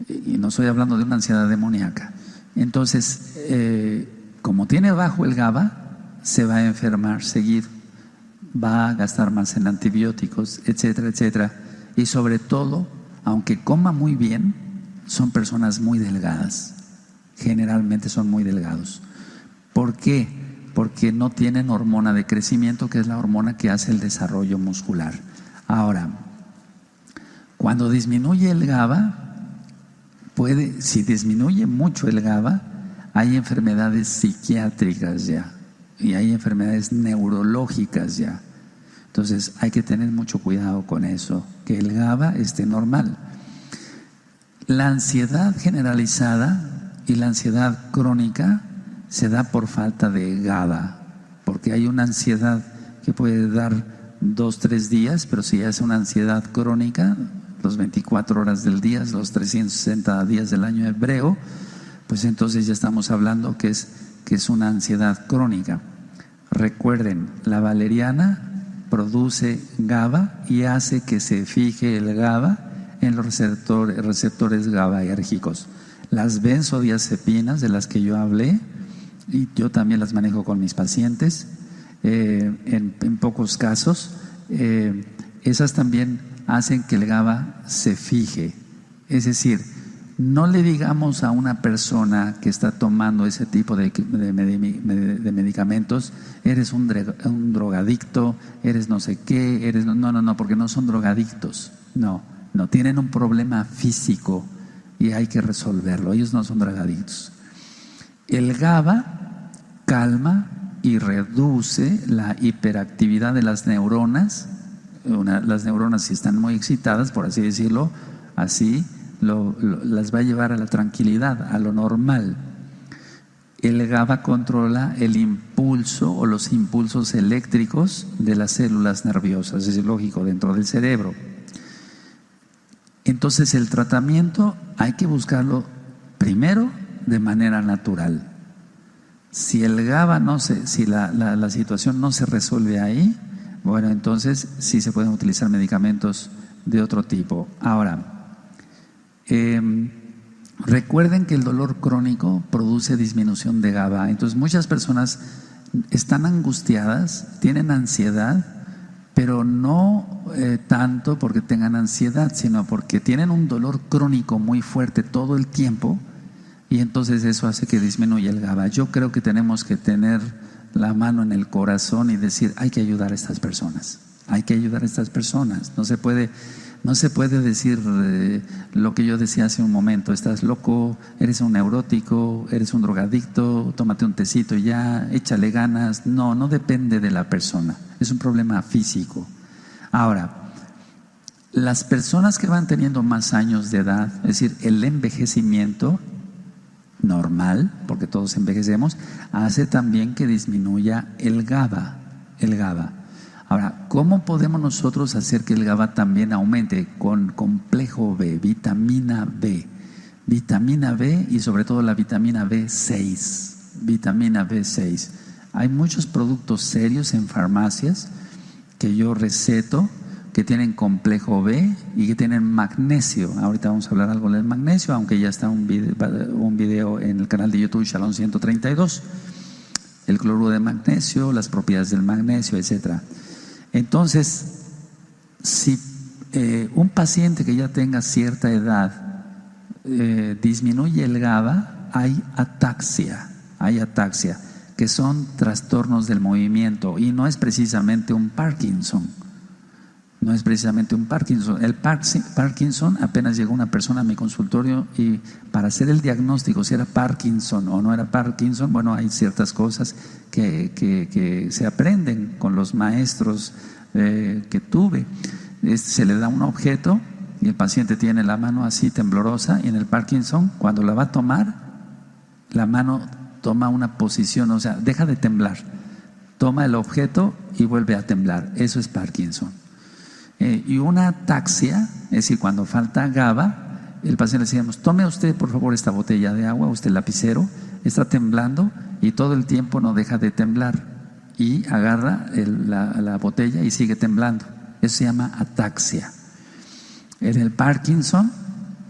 y no estoy hablando de una ansiedad demoníaca. Entonces, como tiene bajo el GABA, se va a enfermar seguido, va a gastar más en antibióticos, etcétera, etcétera. Y sobre todo, aunque coma muy bien, son personas muy delgadas, generalmente son muy delgados. ¿Por qué? Porque no tienen hormona de crecimiento, que es la hormona que hace el desarrollo muscular. Ahora, cuando disminuye el GABA, si disminuye mucho el GABA, hay enfermedades psiquiátricas ya, y hay enfermedades neurológicas ya. Entonces hay que tener mucho cuidado con eso, que el GABA esté normal. La ansiedad generalizada y la ansiedad crónica se da por falta de GABA, porque hay una ansiedad que puede dar 2, 3 días, pero si ya es una ansiedad crónica, los 24 horas del día, los 360 días del año hebreo, pues entonces ya estamos hablando que es una ansiedad crónica. Recuerden, la valeriana produce GABA y hace que se fije el GABA en los receptores GABAérgicos. Las benzodiazepinas de las que yo hablé, y yo también las manejo con mis pacientes, en pocos casos, esas también hacen que el GABA se fije. Es decir, no le digamos a una persona que está tomando ese tipo de medicamentos: eres un drogadicto, eres no sé qué, no, porque no son drogadictos. No, tienen un problema físico y hay que resolverlo. Ellos no son drogadictos. El GABA calma y reduce la hiperactividad de las neuronas. Las neuronas, si están muy excitadas, por así decirlo, las va a llevar a la tranquilidad, a lo normal. El GABA controla el impulso o los impulsos eléctricos de las células nerviosas, es lógico, dentro del cerebro. Entonces el tratamiento hay que buscarlo primero de manera natural. Si si la situación no se resuelve ahí, bueno, entonces sí se pueden utilizar medicamentos de otro tipo. Ahora, recuerden que el dolor crónico produce disminución de GABA. Entonces muchas personas están angustiadas, tienen ansiedad, pero no tanto porque tengan ansiedad, sino porque tienen un dolor crónico muy fuerte todo el tiempo, y entonces eso hace que disminuya el GABA. Yo creo que tenemos que tener la mano en el corazón y decir, hay que ayudar a estas personas, hay que ayudar a estas personas. No se puede decir lo que yo decía hace un momento: estás loco, eres un neurótico, eres un drogadicto, tómate un tecito y ya, échale ganas. No, no depende de la persona, es un problema físico. Ahora, las personas que van teniendo más años de edad, es decir, el envejecimiento normal, porque todos envejecemos, hace también que disminuya el GABA. Ahora, ¿cómo podemos nosotros hacer que el GABA también aumente? Con complejo B, vitamina B y sobre todo la vitamina B6. Hay muchos productos serios en farmacias que yo receto que tienen complejo B y que tienen magnesio. Ahorita vamos a hablar algo del magnesio, aunque ya está un video en el canal de YouTube Shalom 132. El cloruro de magnesio, las propiedades del magnesio, etcétera. Entonces, si un paciente que ya tenga cierta edad disminuye el GABA, hay ataxia, que son trastornos del movimiento, y no es precisamente un Parkinson. El Parkinson, apenas llegó una persona a mi consultorio y para hacer el diagnóstico si era Parkinson o no era Parkinson, bueno, hay ciertas cosas que se aprenden con los maestros que tuve. Se le da un objeto y el paciente tiene la mano así temblorosa, y en el Parkinson, cuando la va a tomar, la mano toma una posición, o sea, deja de temblar, toma el objeto y vuelve a temblar. Eso es Parkinson. Y una ataxia, es decir, cuando falta GABA, el paciente le decíamos: tome usted por favor esta botella de agua, usted lapicero, está temblando y todo el tiempo no deja de temblar, y agarra la botella y sigue temblando. Eso se llama ataxia. En el Parkinson,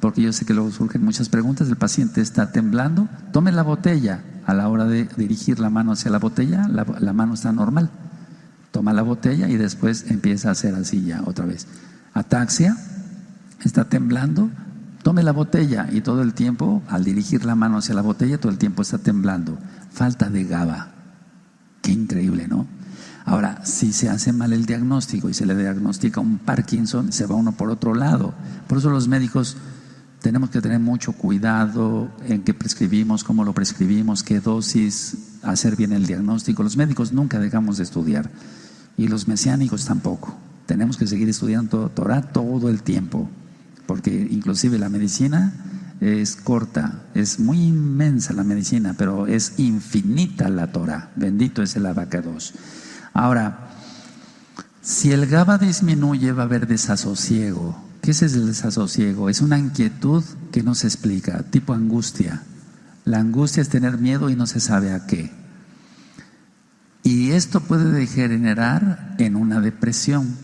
porque yo sé que luego surgen muchas preguntas, el paciente está temblando, tome la botella. A la hora de dirigir la mano hacia la botella, la mano está normal. Toma la botella y después empieza a hacer así ya otra vez. Ataxia, está temblando, tome la botella, y todo el tiempo, al dirigir la mano hacia la botella, todo el tiempo está temblando. Falta de GABA. Qué increíble, ¿no? Ahora, si se hace mal el diagnóstico y se le diagnostica un Parkinson, se va uno por otro lado. Por eso los médicos tenemos que tener mucho cuidado en qué prescribimos, cómo lo prescribimos, qué dosis, hacer bien el diagnóstico. Los médicos nunca dejamos de estudiar, y los mesiánicos tampoco. Tenemos que seguir estudiando Torah todo el tiempo, porque inclusive la medicina es corta, es muy inmensa la medicina, pero es infinita la Torah. Bendito es el abacados. Ahora, si el GABA disminuye, va a haber desasosiego. ¿Qué es el desasosiego? Es una inquietud que no se explica, tipo angustia. La angustia es tener miedo y no se sabe a qué. Y esto puede degenerar en una depresión.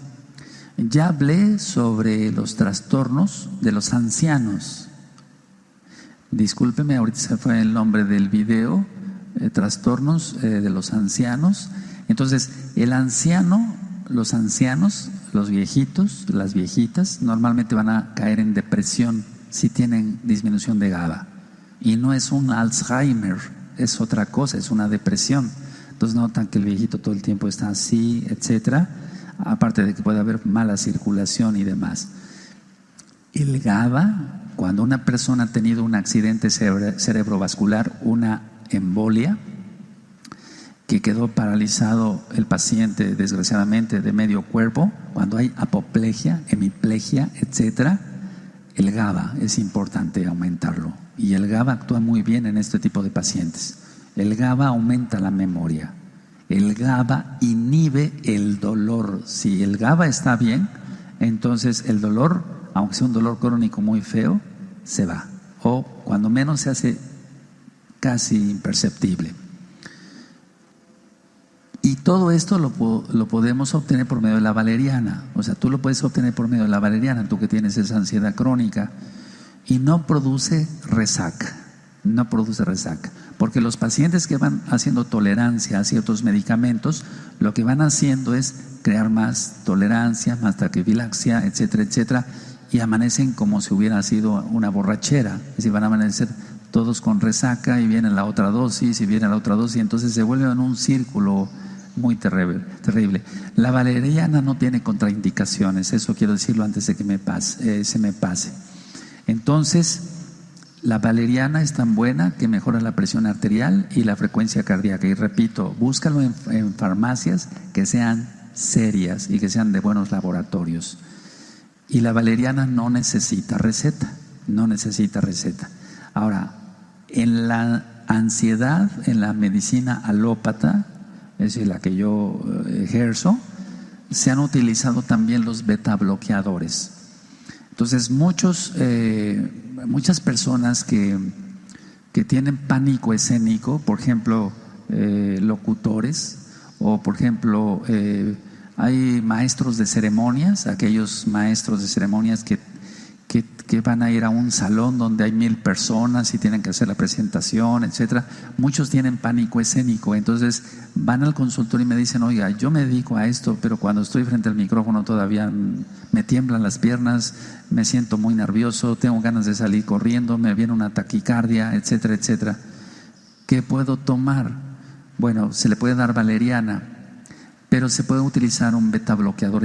Ya hablé sobre los trastornos de los ancianos. Discúlpeme, ahorita se fue el nombre del video. Trastornos de los ancianos. Entonces, el anciano, los ancianos, los viejitos, las viejitas, normalmente van a caer en depresión si tienen disminución de GABA. Y no es un Alzheimer, es otra cosa, es una depresión. Entonces notan que el viejito todo el tiempo está así, etcétera. Aparte de que puede haber mala circulación y demás. El GABA, cuando una persona ha tenido un accidente cerebrovascular, una embolia, que quedó paralizado el paciente desgraciadamente de medio cuerpo, cuando hay apoplegia, hemiplegia, etcétera, el GABA es importante aumentarlo, y el GABA actúa muy bien en este tipo de pacientes. El GABA aumenta la memoria, el GABA inhibe el dolor. Si el GABA está bien, entonces el dolor, aunque sea un dolor crónico muy feo, se va, o cuando menos se hace casi imperceptible. Y todo esto lo podemos obtener por medio de la valeriana. O sea, tú lo puedes obtener por medio de la valeriana, tú que tienes esa ansiedad crónica. Y no produce resaca, no produce resaca. Porque los pacientes que van haciendo tolerancia a ciertos medicamentos, lo que van haciendo es crear más tolerancia, más taquifilaxia, etcétera, etcétera. Y amanecen como si hubiera sido una borrachera. Es decir, van a amanecer todos con resaca y viene la otra dosis y viene la otra dosis. Entonces se vuelve en un círculo muy terrible. La valeriana no tiene contraindicaciones, eso quiero decirlo antes de que se me pase. Entonces, la valeriana es tan buena que mejora la presión arterial y la frecuencia cardíaca. Y repito, búscalo en farmacias que sean serias y que sean de buenos laboratorios. Y la valeriana no necesita receta, no necesita receta. Ahora, en la ansiedad, en la medicina alópata, es decir, la que yo ejerzo, se han utilizado también los beta bloqueadores. Entonces, muchas personas que tienen pánico escénico, por ejemplo, locutores, o por ejemplo, hay maestros de ceremonias, aquellos maestros de ceremonias que van a ir a un salón donde hay 1000 personas y tienen que hacer la presentación, etcétera. Muchos tienen pánico escénico, entonces van al consultorio y me dicen: oiga, yo me dedico a esto, pero cuando estoy frente al micrófono todavía me tiemblan las piernas, me siento muy nervioso, tengo ganas de salir corriendo, me viene una taquicardia, etcétera, etcétera. ¿Qué puedo tomar? Bueno, se le puede dar valeriana, pero se puede utilizar un beta bloqueador.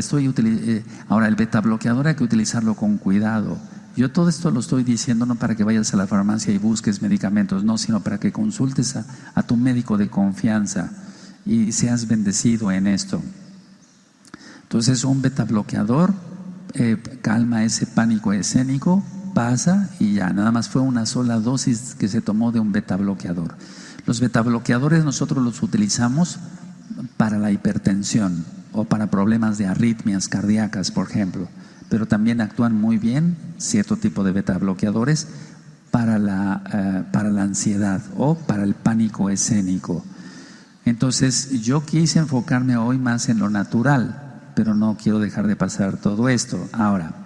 Ahora, el beta bloqueador hay que utilizarlo con cuidado. Yo todo esto lo estoy diciendo no para que vayas a la farmacia y busques medicamentos, no, sino para que consultes a tu médico de confianza y seas bendecido en esto. Entonces, un beta bloqueador calma ese pánico escénico, pasa y ya, nada más fue una sola dosis que se tomó de un beta bloqueador. Los beta bloqueadores nosotros los utilizamos para la hipertensión o para problemas de arritmias cardíacas, por ejemplo, pero también actúan muy bien cierto tipo de beta bloqueadores para la ansiedad o para el pánico escénico. Entonces, yo quise enfocarme hoy más en lo natural, pero no quiero dejar de pasar todo esto. Ahora,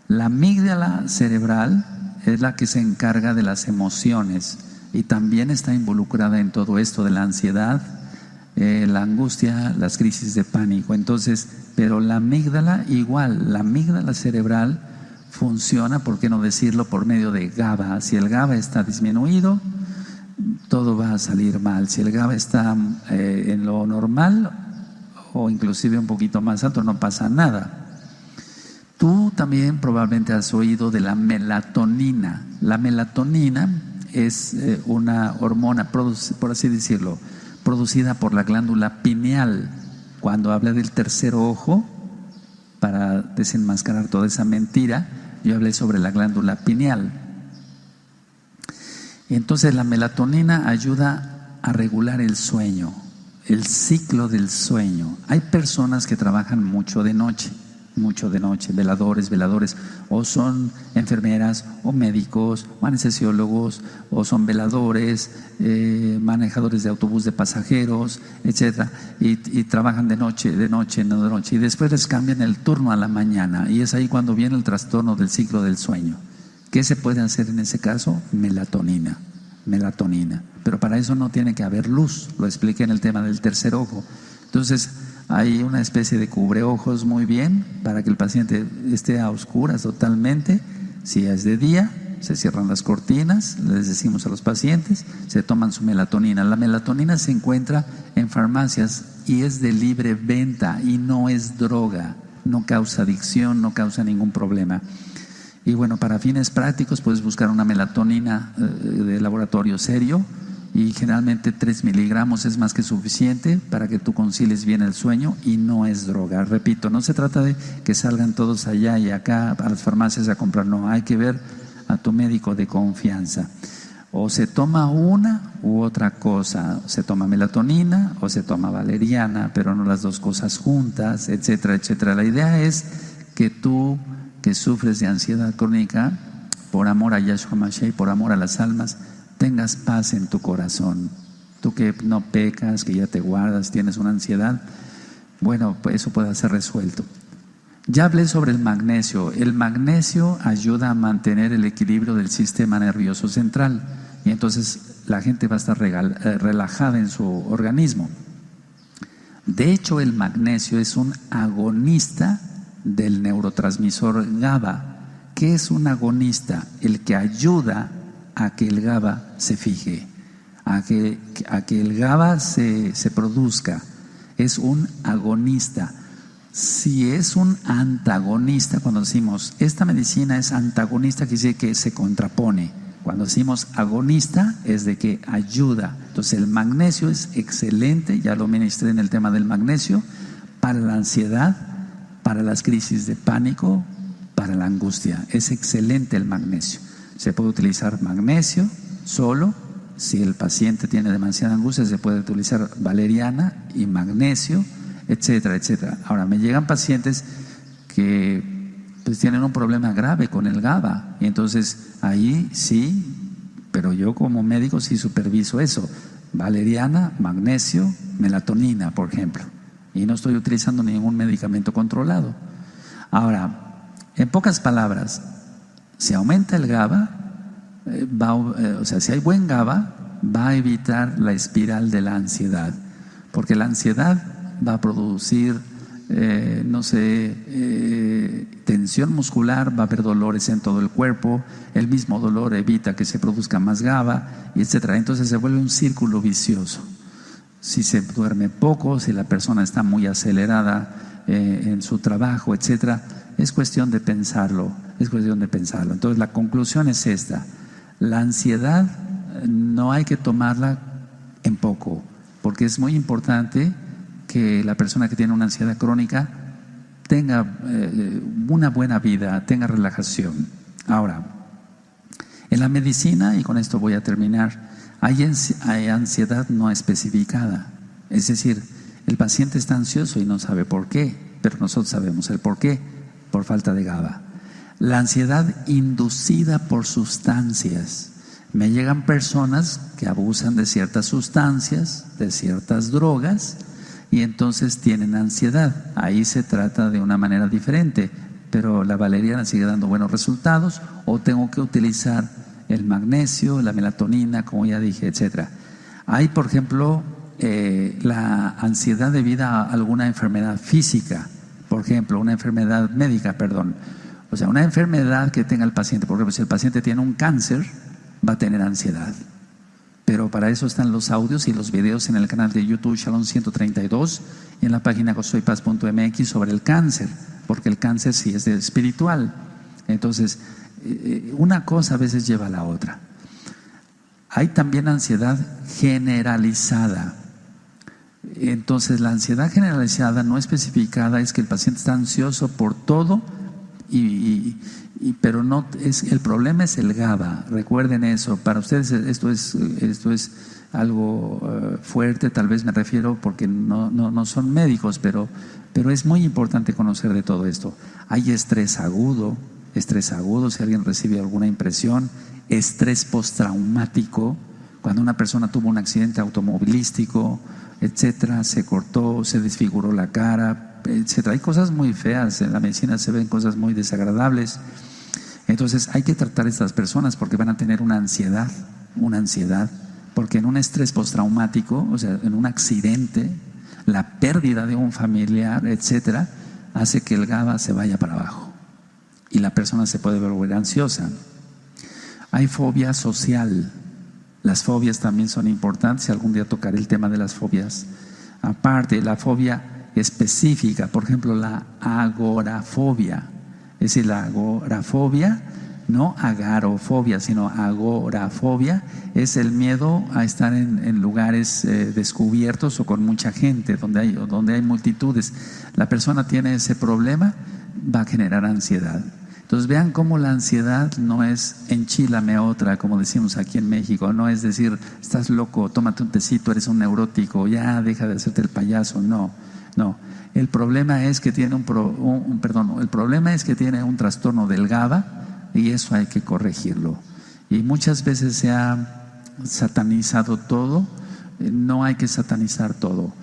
la amígdala cerebral es la que se encarga de las emociones y también está involucrada en todo esto de la ansiedad, la angustia, las crisis de pánico. Entonces, pero la amígdala igual, la amígdala cerebral funciona, ¿por qué no decirlo?, por medio de GABA. Si el GABA está disminuido, todo va a salir mal. Si el GABA está en lo normal o inclusive un poquito más alto, no pasa nada. Tú también probablemente has oído de la melatonina. La melatonina es una hormona, por así decirlo, producida por la glándula pineal. Cuando hablé del tercer ojo, para desenmascarar toda esa mentira, yo hablé sobre la glándula pineal. Y entonces la melatonina ayuda a regular el sueño, el ciclo del sueño. Hay personas que trabajan mucho de noche, veladores, o son enfermeras o médicos o anestesiólogos o son veladores, manejadores de autobús de pasajeros, etcétera, y trabajan de noche, y después les cambian el turno a la mañana, y es ahí cuando viene el trastorno del ciclo del sueño. ¿Qué se puede hacer en ese caso? Melatonina. Pero para eso no tiene que haber luz, lo expliqué en el tema del tercer ojo. Entonces, hay una especie de cubreojos muy bien para que el paciente esté a oscuras totalmente. Si es de día, se cierran las cortinas, les decimos a los pacientes, se toman su melatonina. La melatonina se encuentra en farmacias y es de libre venta y no es droga, no causa adicción, no causa ningún problema. Y bueno, para fines prácticos puedes buscar una melatonina de laboratorio serio, y generalmente 3 miligramos es más que suficiente para que tú concilies bien el sueño y no es droga. Repito, no se trata de que salgan todos allá y acá a las farmacias a comprar, no, hay que ver a tu médico de confianza. O se toma una u otra cosa, se toma melatonina o se toma valeriana, pero no las dos cosas juntas, etcétera, etcétera. La idea es que tú, que sufres de ansiedad crónica, por amor a Yahshua Mashiach y por amor a las almas, tengas paz en tu corazón. Tú que no pecas, que ya te guardas, tienes una ansiedad, bueno, pues eso puede ser resuelto. Ya hablé sobre el magnesio. El magnesio ayuda a mantener el equilibrio del sistema nervioso central y entonces la gente va a estar relajada en su organismo. De hecho, el magnesio es un agonista del neurotransmisor GABA. ¿Qué es un agonista? El que ayuda a que el GABA se fije, a que el GABA se produzca. Es un agonista. Si es un antagonista, cuando decimos esta medicina es antagonista, quiere decir que se contrapone. Cuando decimos agonista es de que ayuda. Entonces el magnesio es excelente, ya lo ministré en el tema del magnesio, para la ansiedad, para las crisis de pánico, para la angustia. Es excelente el magnesio. Se puede utilizar magnesio solo. Si el paciente tiene demasiada angustia, se puede utilizar valeriana y magnesio, etcétera, etcétera. Ahora, me llegan pacientes que pues tienen un problema grave con el GABA y entonces ahí sí, pero yo como médico sí superviso eso: valeriana, magnesio, melatonina, por ejemplo, y no estoy utilizando ningún medicamento controlado. Ahora, en pocas palabras, si aumenta el GABA, si hay buen GABA, va a evitar la espiral de la ansiedad, porque la ansiedad va a producir tensión muscular, va a haber dolores en todo el cuerpo, el mismo dolor evita que se produzca más GABA, etcétera. Entonces se vuelve un círculo vicioso. Si se duerme poco, si la persona está muy acelerada en su trabajo, etcétera, es cuestión de pensarlo, Entonces la conclusión es esta: la ansiedad no hay que tomarla en poco, porque es muy importante que la persona que tiene una ansiedad crónica tenga una buena vida, tenga relajación. Ahora, en la medicina, y con esto voy a terminar, hay ansiedad no especificada. Es decir, el paciente está ansioso y no sabe por qué, pero nosotros sabemos el por qué: por falta de GABA. La ansiedad inducida por sustancias. Me llegan personas que abusan de ciertas sustancias, de ciertas drogas, y entonces tienen ansiedad. Ahí se trata de una manera diferente, pero la valeriana sigue dando buenos resultados, o tengo que utilizar el magnesio, la melatonina, como ya dije, etcétera. Hay, por ejemplo, la ansiedad debido a alguna enfermedad física, por ejemplo, una enfermedad médica, o sea, una enfermedad que tenga el paciente. Por ejemplo, si el paciente tiene un cáncer, va a tener ansiedad. Pero para eso están los audios y los videos en el canal de YouTube Shalom 132 y en la página gozoypaz.mx sobre el cáncer, porque el cáncer sí es espiritual. Entonces, una cosa a veces lleva a la otra. Hay también ansiedad generalizada. Entonces, la ansiedad generalizada no especificada es que el paciente está ansioso por todo, pero no es, el problema es el GABA. Recuerden eso. Para ustedes esto es algo fuerte, tal vez me refiero porque no son médicos, pero es muy importante conocer de todo esto. Hay estrés agudo, si alguien recibe alguna impresión, estrés postraumático, cuando una persona tuvo un accidente automovilístico, etcétera, se cortó, se desfiguró la cara, etcétera. Hay cosas muy feas, en la medicina se ven cosas muy desagradables. Entonces hay que tratar a estas personas porque van a tener una ansiedad, porque en un estrés postraumático, o sea, en un accidente, la pérdida de un familiar, etcétera, hace que el GABA se vaya para abajo y la persona se puede volver ansiosa. Hay fobia social. Las fobias también son importantes, algún día tocaré el tema de las fobias. Aparte, la fobia específica, por ejemplo, la agorafobia. Es decir, la agorafobia, no agarofobia, sino agorafobia, es el miedo a estar en lugares descubiertos o con mucha gente, donde hay multitudes. La persona tiene ese problema, va a generar ansiedad. Entonces vean cómo la ansiedad no es enchílame otra, como decimos aquí en México, no es decir, estás loco, tómate un tecito, eres un neurótico, ya deja de hacerte el payaso, no. El problema es que tiene el problema es que tiene un trastorno del GABA y eso hay que corregirlo. Y muchas veces se ha satanizado todo no hay que satanizar todo.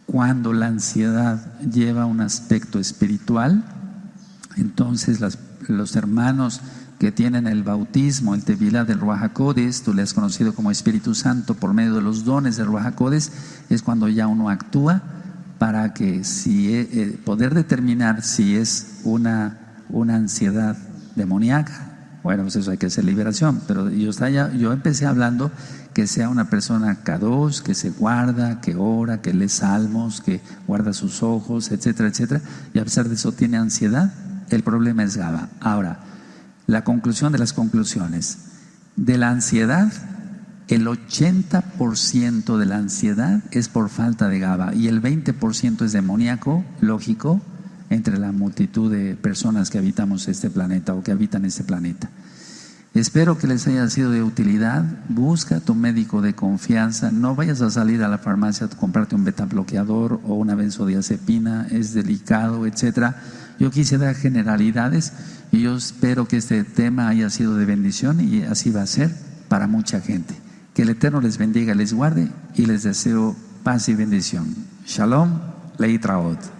Cuando la ansiedad lleva un aspecto espiritual, entonces los hermanos que tienen el bautismo, el Tevilá del Ruach HaKodesh, tú le has conocido como Espíritu Santo por medio de los dones del Ruach HaKodesh, es cuando ya uno actúa para que poder determinar si es una ansiedad demoníaca. Bueno, pues eso hay que hacer liberación, pero yo empecé hablando que sea una persona Kadosh, que se guarda, que ora, que lee salmos, que guarda sus ojos, etcétera, etcétera, y a pesar de eso tiene ansiedad. El problema es GABA. Ahora, la conclusión de las conclusiones. De la ansiedad, el 80% de la ansiedad es por falta de GABA y el 20% es demoníaco, lógico, entre la multitud de personas que habitamos este planeta o que habitan este planeta. Espero que les haya sido de utilidad. Busca a tu médico de confianza. No vayas a salir a la farmacia a comprarte un betabloqueador o una benzodiazepina, es delicado, etcétera. Yo quise dar generalidades y yo espero que este tema haya sido de bendición y así va a ser para mucha gente. Que el Eterno les bendiga, les guarde y les deseo paz y bendición. Shalom, Leitraot.